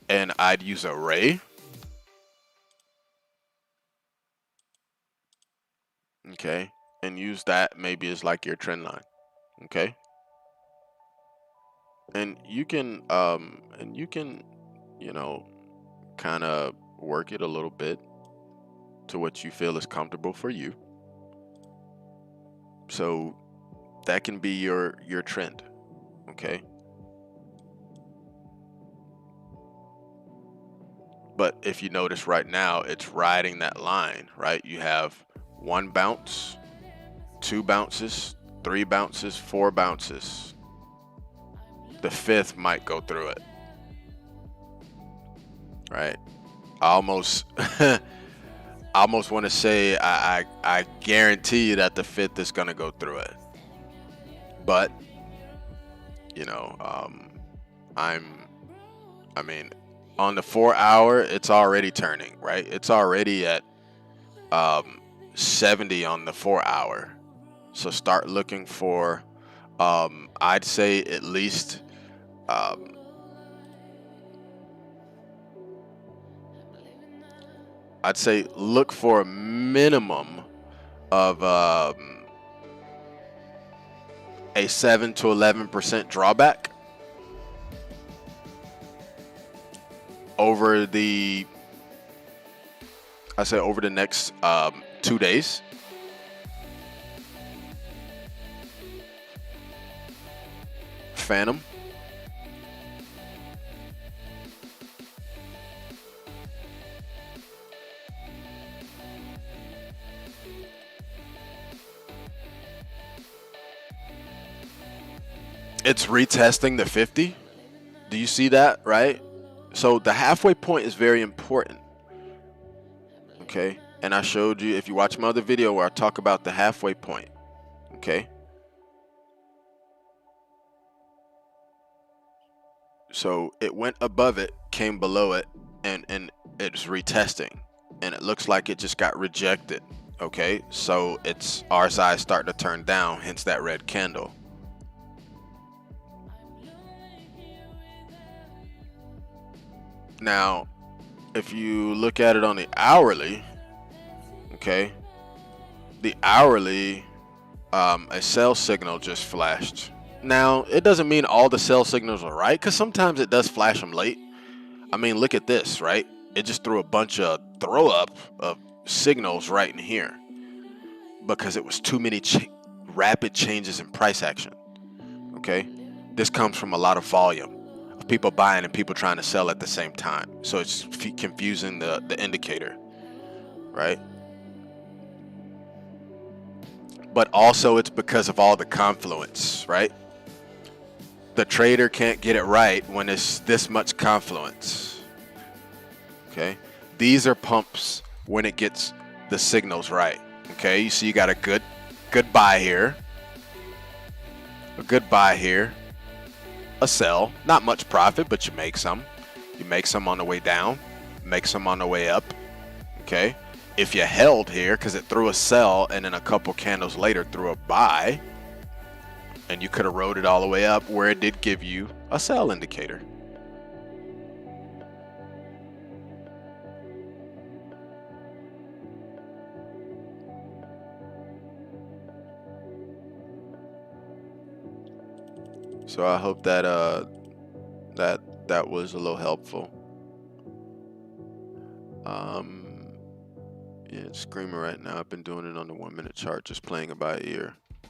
And I'd use a ray. Okay. And use that maybe as like your trend line. Okay. And you can, kind of work it a little bit to what you feel is comfortable for you. So that can be your trend. Okay. But if you notice right now, it's riding that line, right? You have 1 bounce, 2 bounces, 3 bounces, 4 bounces. The 5th might go through it, right? I almost want to say I guarantee you that the 5th is going to go through it. But you know, I mean, on the 4 hour, it's already turning, right? It's already at 70 on the 4 hour. So start looking for, I'd say at least, I'd say look for a minimum of a 7 to 11% drawback over the, I say over the next 2 days. Phantom. It's retesting the 50. Do you see that, right? So the halfway point is very important. Okay? And I showed you, if you watch my other video where I talk about the halfway point. Okay? So it went above it, came below it, and it's retesting. And it looks like it just got rejected. Okay? So its RSI is starting to turn down, hence that red candle. Now, if you look at it on the hourly, okay, the hourly, a sell signal just flashed. Now, it doesn't mean all the sell signals are right, because sometimes it does flash them late. I mean, look at this, right? It just threw a bunch of throw up of signals right in here because it was too many rapid changes in price action. Okay, this comes from a lot of volume of people buying and people trying to sell at the same time, so it's confusing the indicator, right? But also it's because of all the confluence, right? The trader can't get it right when there's this much confluence. Okay, these are pumps when it gets the signals right. Okay, you see you got a good buy here, a good buy here, a sell, not much profit, but you make some. You make some on the way down, make some on the way up. Okay, if you held here because it threw a sell and then a couple candles later threw a buy, and you could have rode it all the way up where it did give you a sell indicator. So I hope that that was a little helpful. Yeah, it's screaming right now. I've been doing it on the 1 minute chart, just playing it by ear. I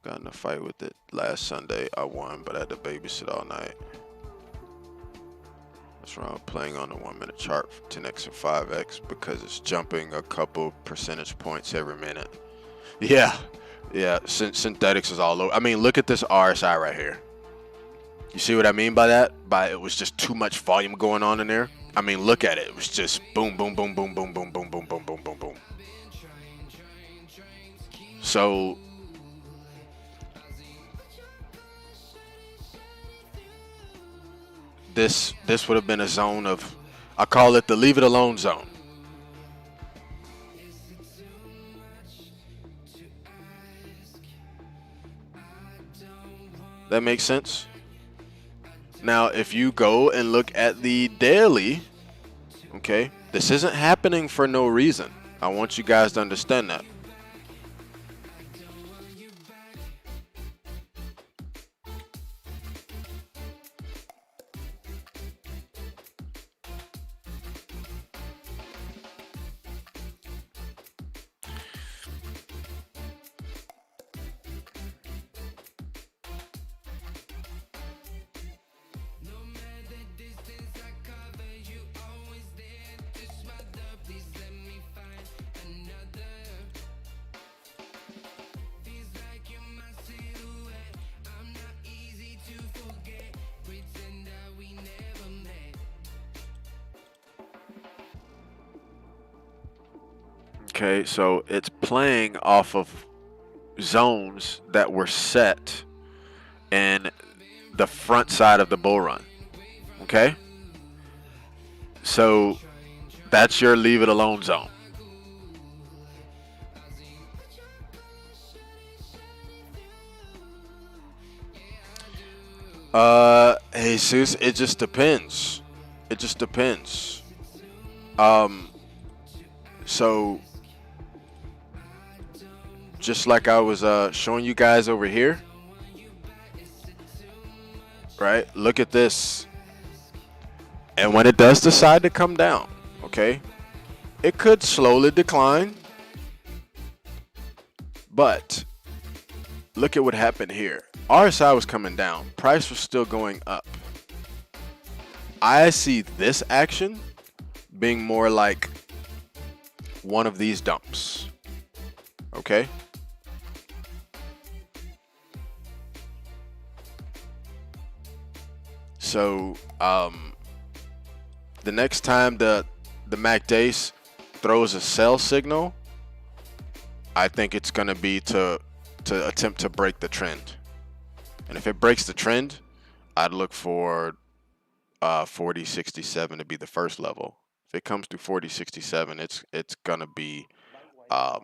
got in a fight with it last Sunday. I won, but I had to babysit all night. That's why I'm playing on the 1 minute chart for 10x and 5x, because it's jumping a couple percentage points every minute. Yeah, synthetics is all over. I mean, look at this RSI right here. You see what I mean by that? By it was just too much volume going on in there. I mean, look at it. It was just boom, boom, boom, boom, boom, boom, boom, boom, boom, boom, boom, boom. So this would have been a zone of, I call it the leave it alone zone. That makes sense? Now, if you go and look at the daily, okay, this isn't happening for no reason. I want you guys to understand that. Okay, so it's playing off of zones that were set in the front side of the bull run. Okay? So that's your leave it alone zone. Jesus, it just depends. It just depends. So just like I was showing you guys over here, right? Look at this. And when it does decide to come down, okay, it could slowly decline, but look at what happened here. RSI was coming down, price was still going up. I see this action being more like one of these dumps, okay? So the next time the MACD throws a sell signal, I think it's going to be to attempt to break the trend. And if it breaks the trend, I'd look for 40.67 to be the first level. If it comes to 40.67, it's going to be a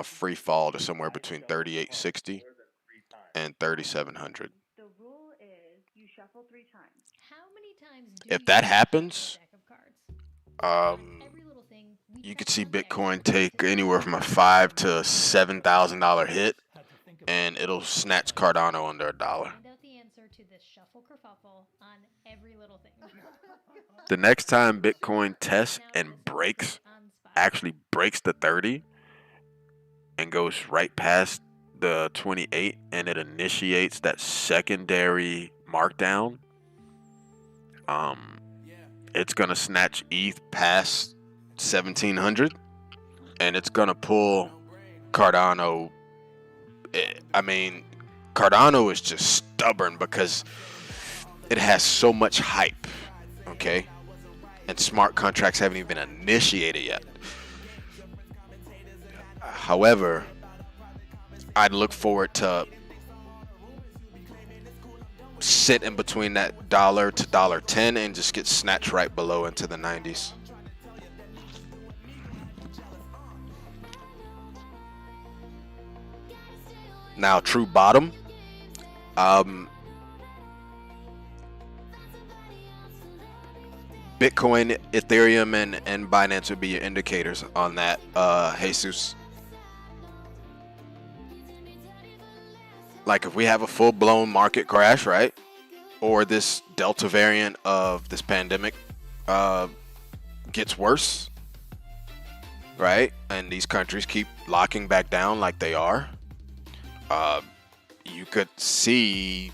free fall to somewhere between 38.60 and 3700. The rule is you shuffle 3 times. How many times do If you that shuffle happens, a deck of cards? Every little thing we you check could see one day. Bitcoin take anywhere from a $5,000 to $7,000 hit, and it'll snatch Cardano under $1. Find out the answer to this shuffle kerfuffle on every little thing. The next time Bitcoin tests and breaks, On spot. actually breaks the 30 and goes right past the 28, and it initiates that secondary markdown, it's gonna snatch ETH past 1700, and it's gonna pull Cardano. I mean, Cardano is just stubborn because it has so much hype, okay? And smart contracts haven't even been initiated yet. However, I'd look forward to sit in between that $1 to $1.10 and just get snatched right below into the 90s. Now, true bottom. Bitcoin, Ethereum, and Binance would be your indicators on that, Jesus. Like if we have a full-blown market crash, right? Or this Delta variant of this pandemic gets worse, right? And these countries keep locking back down like they are. You could see,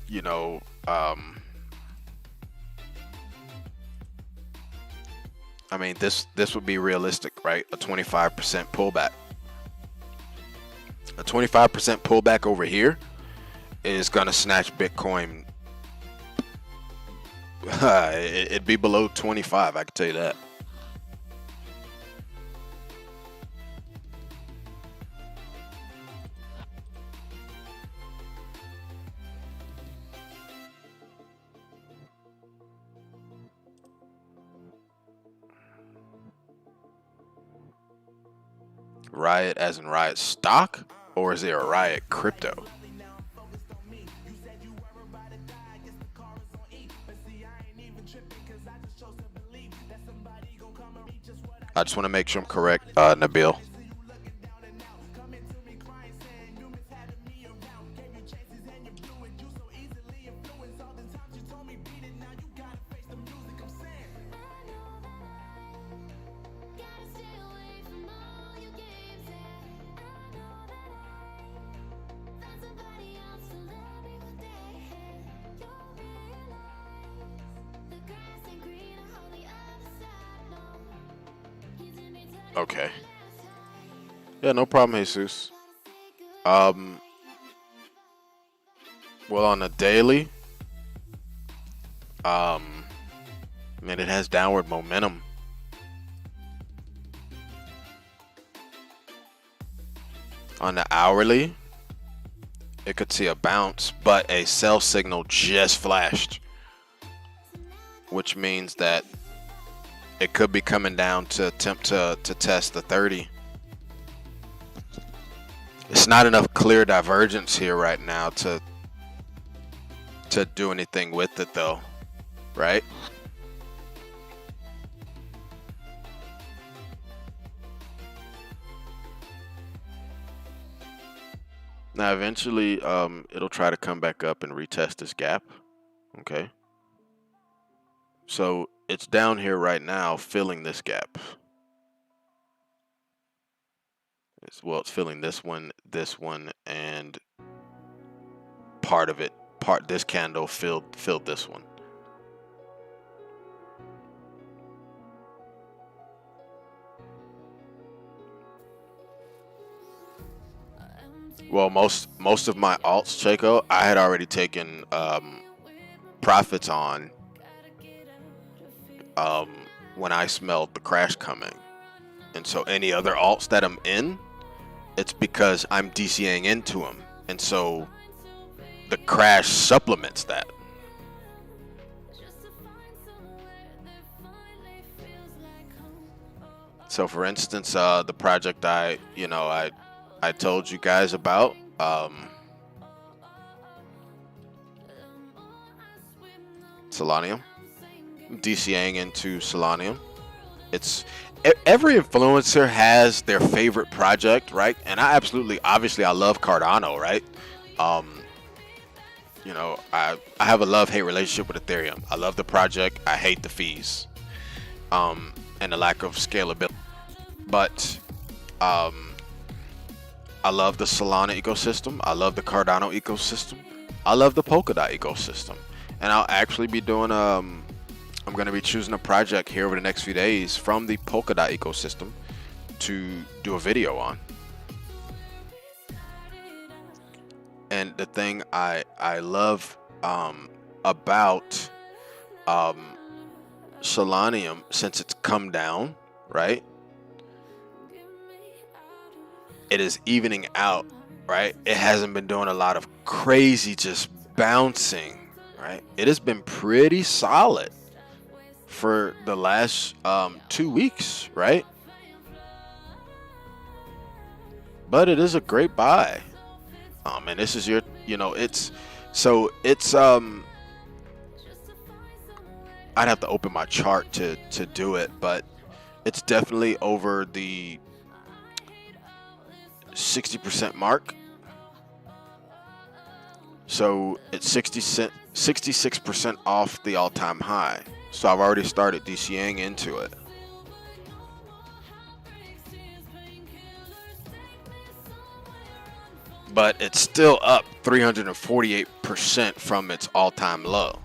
you know, I mean, this would be realistic, right? A 25% pullback. A 25% pullback over here is gonna snatch Bitcoin. It'd be below 25, I can tell you that. Riot as in Riot stock? Or is there a Riot crypto? I just want to make sure I'm correct, Nabil. Okay. Yeah, no problem, Jesus. Well, on a daily, man, it has downward momentum. On the hourly, it could see a bounce, but a sell signal just flashed, which means that it could be coming down to attempt to test the 30. It's not enough clear divergence here right now to do anything with it though, right? Now eventually it'll try to come back up and retest this gap. Okay. So it's down here right now filling this gap. Well, it's filling this one, and part of it, this candle filled this one. Well, most of my alts, Chaco, I had already taken profits on when I smelled the crash coming, and so any other alts that I'm in, it's because I'm DCAing into them, and so the crash supplements that. So for instance, the project I told you guys about, Solanium, DCAing into Solanium. It's every influencer has their favorite project, right? And I obviously I love Cardano, right? I have a love-hate relationship with Ethereum. I love the project, I hate the fees, and the lack of scalability. But I love the Solana ecosystem. I love the Cardano ecosystem. I love the Polkadot ecosystem. And I'll actually be doing I'm going to be choosing a project here over the next few days from the Polkadot ecosystem to do a video on. And the thing I love about Solanium, since it's come down, right? It is evening out, right? It hasn't been doing a lot of crazy just bouncing, right? It has been pretty solid for the last 2 weeks, right? But it is a great buy. And this is your, it's I'd have to open my chart to do it, but it's definitely over the 60% mark. So it's 66% off the all-time high. So I've already started DCAing into it. But it's still up 348% from its all-time low.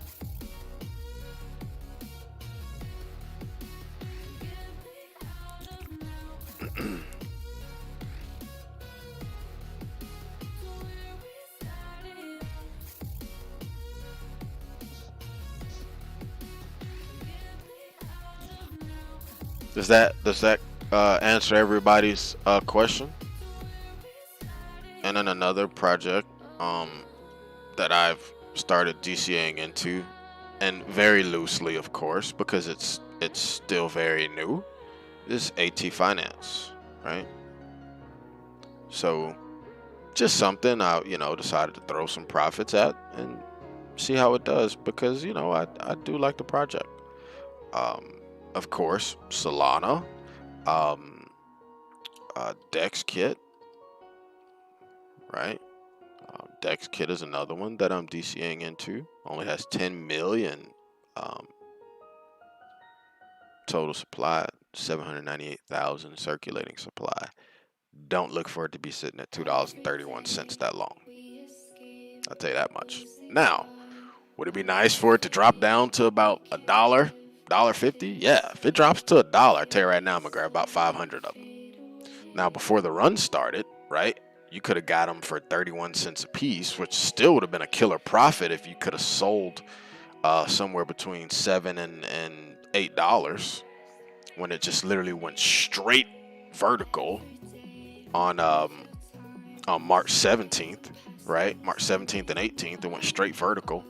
Does that answer everybody's question? And then another project that I've started DCAing into, and very loosely, of course, because it's still very new, is AT Finance, right? So just something I decided to throw some profits at and see how it does, because I do like the project. Of course, Solana, Dex Kit, right? Dex Kit is another one that I'm DCAing into. Only has 10 million total supply, 798,000 circulating supply. Don't look for it to be sitting at $2.31 that long. I'll tell you that much. Now, would it be nice for it to drop down to about $1, $1.50? Yeah, if it drops to $1, I tell you right now, I'm gonna grab about 500 of them. Now, before the run started, right? You could have got them for 31 cents a piece, which still would have been a killer profit if you could have sold somewhere between $7 and $8 when it just literally went straight vertical on March 17th. right? March 17th and 18th, it went straight vertical.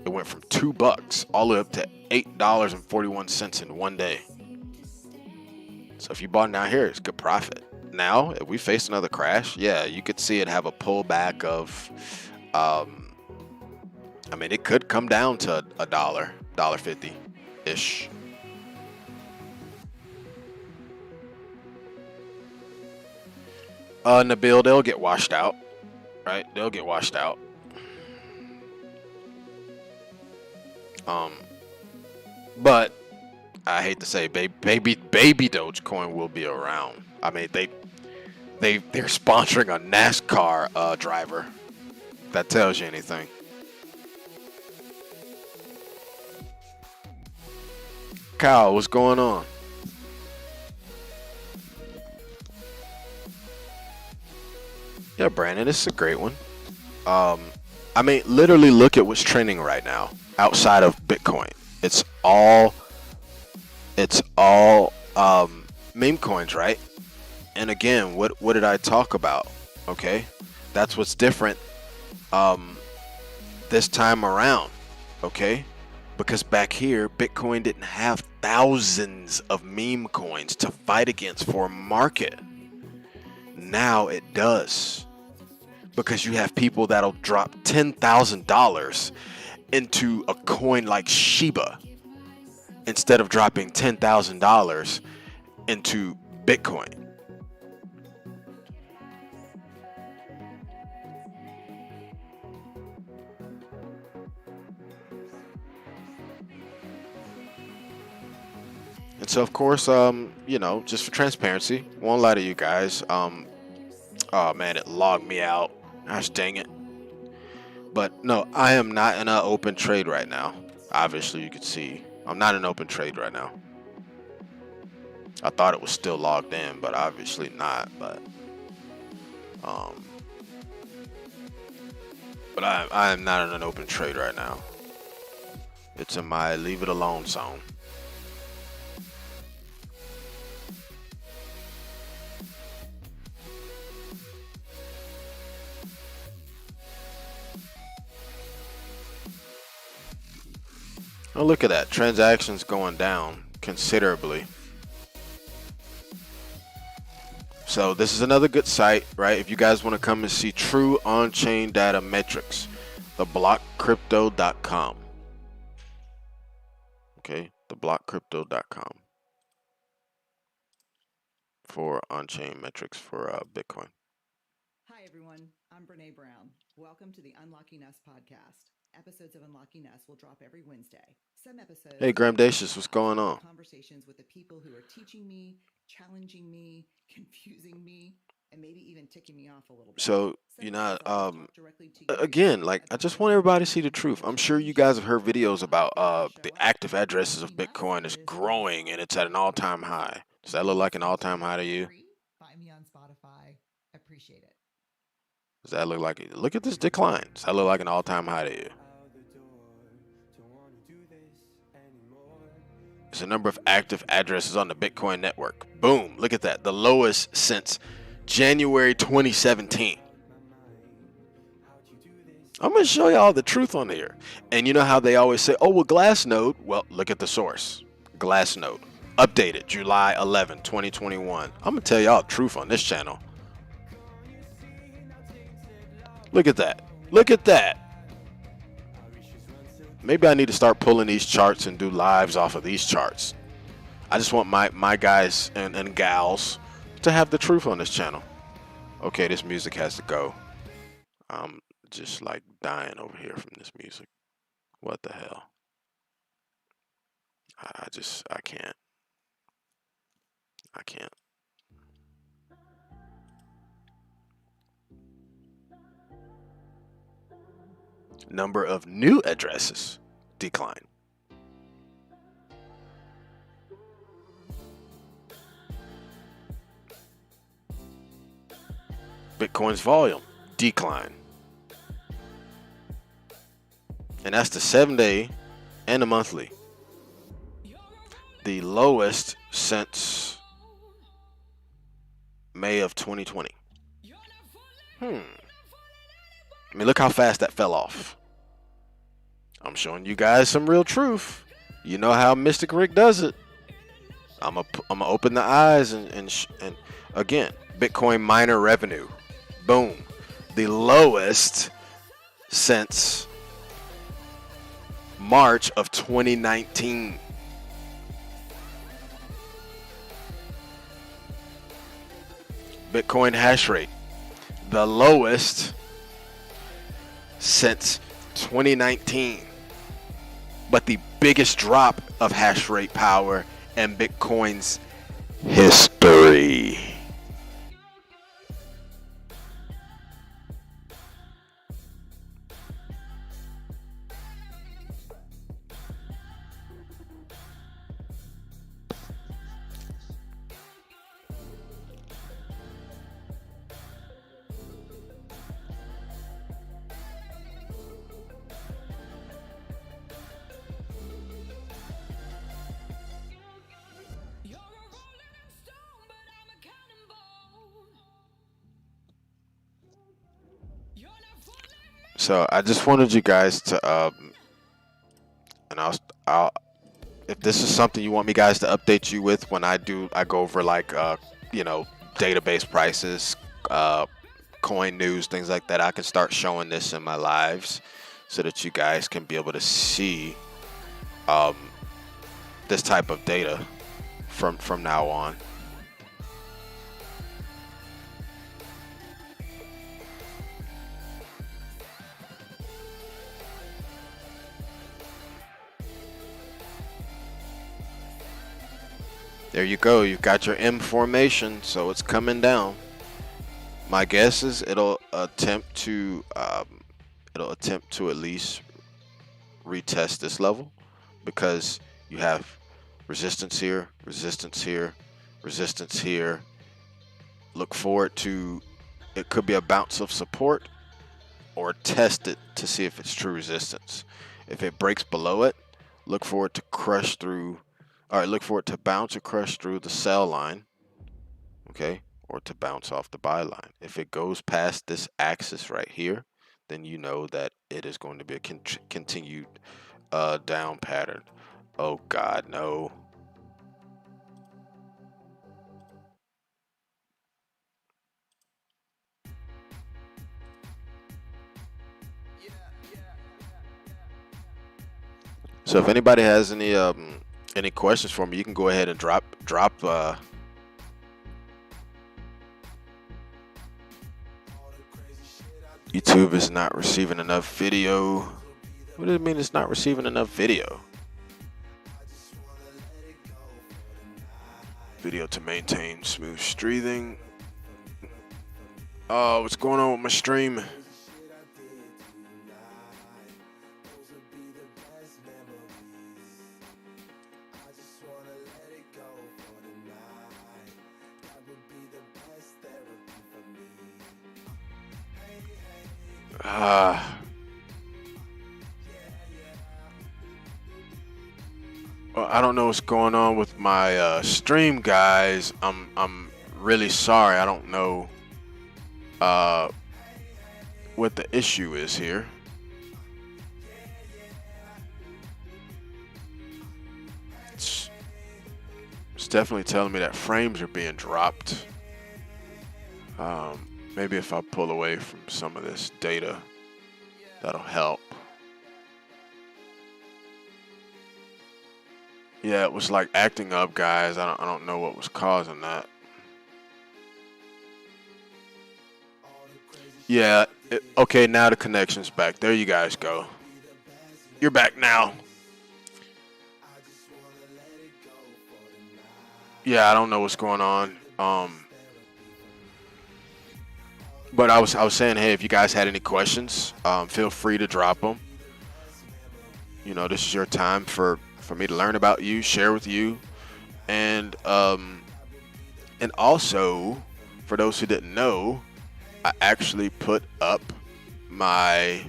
It went from $2 all the way up to $8.41 in one day. So if you bought down here, it's good profit. Now, if we face another crash, yeah, you could see it have a pullback of, I mean, it could come down to $1.50-ish. Nabil, they'll get washed out, right? They'll get washed out. But I hate to say, baby Dogecoin will be around. I mean, they're sponsoring a NASCAR driver. If that tells you anything. Kyle, what's going on? Yeah, Brandon, this is a great one. I mean, literally look at what's trending right now outside of Bitcoin. It's all meme coins, right? And again, what did I talk about? Okay, that's what's different this time around. Okay, because back here, Bitcoin didn't have thousands of meme coins to fight against for a market. Now it does, because you have people that'll drop $10,000 into a coin like Shiba instead of dropping $10,000 into Bitcoin. And so, of course, you know, just for transparency, won't lie to you guys. Oh man, it logged me out. Gosh dang it. But no, I am not in an open trade right now. Obviously, you can see I'm not in open trade right now. I thought it was still logged in, but obviously not. But I am not in an open trade right now. It's in my leave it alone zone. Oh, look at that. Transactions going down considerably. So this is another good site, right? If you guys want to come and see true on-chain data metrics, theblockcrypto.com. Okay, theblockcrypto.com for on-chain metrics for Bitcoin. Hi, everyone. I'm Brene Brown. Welcome to the Unlocking Us podcast. Episodes of Unlocking Us will drop every Wednesday. Some episodes. Hey, Gramdacious, what's going on? Conversations with the people who are teaching me, challenging me, confusing me, and maybe even ticking me off a little bit. So, you know, again, like, I just want everybody to see the truth. I'm sure you guys have heard videos about the active addresses of Bitcoin is growing and it's at an all-time high. Does that look like an all-time high to you? Find me on Spotify. Appreciate it. Does that look like it? Look at this decline. Does that look like an all-time high to you? It's the number of active addresses on the Bitcoin network. Boom. Look at that. The lowest since January 2017. I'm going to show y'all the truth on here. And you know how they always say, oh, well, Glassnode. Well, look at the source. Glassnode. Updated July 11, 2021. I'm going to tell y'all the truth on this channel. Look at that. Look at that. Maybe I need to start pulling these charts and do lives off of these charts. I just want my guys and gals to have the truth on this channel. Okay, this music has to go. I'm just like dying over here from this music. What the hell? I can't. I can't. Number of new addresses decline. Bitcoin's volume decline. And that's the 7-day and the monthly. The lowest since May of 2020. I mean, look how fast that fell off. I'm showing you guys some real truth. You know how Mystic Rick does it. I'm gonna open the eyes and again, Bitcoin miner revenue, boom, the lowest since March of 2019. Bitcoin hash rate, the lowest since 2019, but the biggest drop of hash rate power in Bitcoin's history. So I just wanted you guys to and I'll if this is something you want me guys to update you with when I go over like you know, database prices, coin news, things like that. I can start showing this in my lives so that you guys can be able to see this type of data from now on. There you go. You've got your M formation, so it's coming down. My guess is it'll attempt to at least retest this level, because you have resistance here, resistance here, resistance here. Look forward to, it could be a bounce of support, or test it to see if it's true resistance. If it breaks below it, look for it to crush through. All right, look for it to bounce or crush through the sell line, okay, or to bounce off the buy line. If it goes past this axis right here, then you know that it is going to be a continued down pattern. Oh God, no. So if anybody has any questions for me, you can go ahead and drop YouTube is not receiving enough video. What does it mean it's not receiving enough video? Video to maintain smooth streaming. Oh, what's going on with my stream? Well, I don't know what's going on with my stream, guys. I'm really sorry. I don't know what the issue is here. It's definitely telling me that frames are being dropped. Maybe if I pull away from some of this data, that'll help. Yeah, it was like acting up, guys. I don't know what was causing that. Yeah, okay, now the connection's back. There you guys go. You're back now. Yeah, I don't know what's going on. But I was saying, hey, if you guys had any questions, feel free to drop them. You know, this is your time for me to learn about you, share with you, and also for those who didn't know, I actually put up my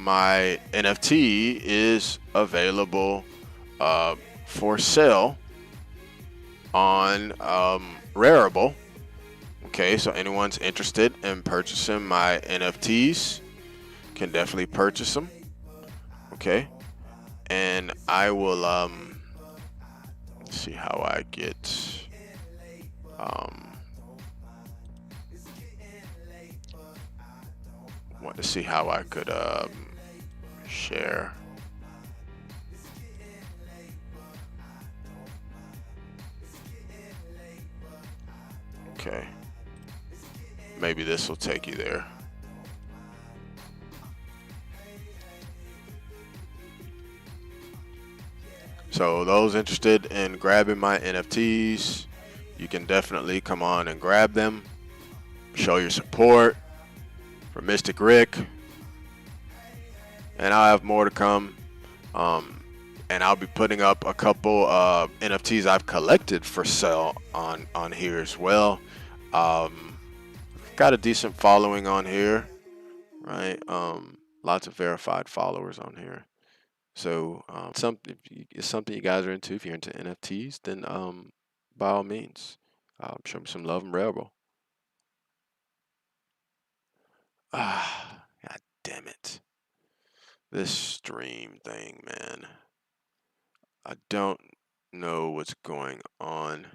my NFT is available for sale on Rarible. Okay, so anyone's interested in purchasing my NFTs can definitely purchase them. Okay, and I will see how I get want to see how I could share. Okay, maybe this will take you there. So those interested in grabbing my NFTs, you can definitely come on and grab them. Show your support for Mystic Rick. And I'll have more to come. And I'll be putting up a couple NFTs I've collected for sale on here as well. Got a decent following on here, right? Lots of verified followers on here. So if it's something you guys are into, if you're into NFTs, then by all means, show me some love and Rebel. God damn it. This stream thing, man. I don't know what's going on.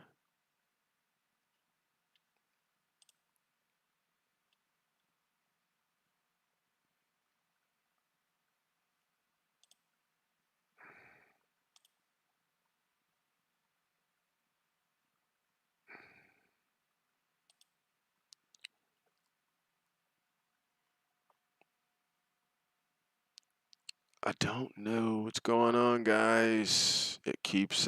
I don't know what's going on, guys. It keeps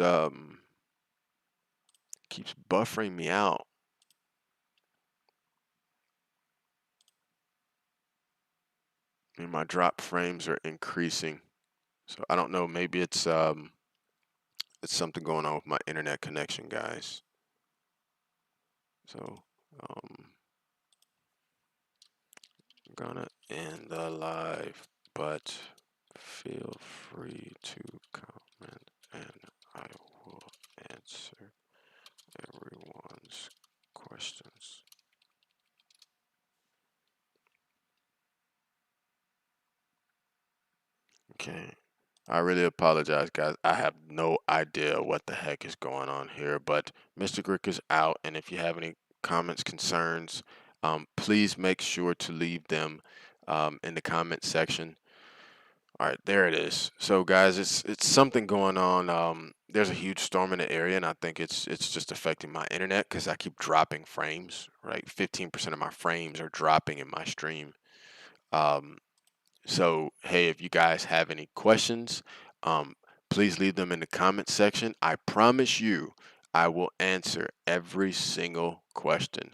buffering me out. And my drop frames are increasing. So I don't know, maybe it's something going on with my internet connection, guys. So I'm gonna end the live, but feel free to comment and I will answer everyone's questions. Okay. I really apologize, guys. I have no idea what the heck is going on here, but Mr. Grick is out, and if you have any comments, concerns, please make sure to leave them in the comment section. All right, there it is. So, guys, it's something going on. There's a huge storm in the area, and I think it's just affecting my internet because I keep dropping frames. Right, 15% of my frames are dropping in my stream. So, hey, if you guys have any questions, please leave them in the comment section. I promise you, I will answer every single question.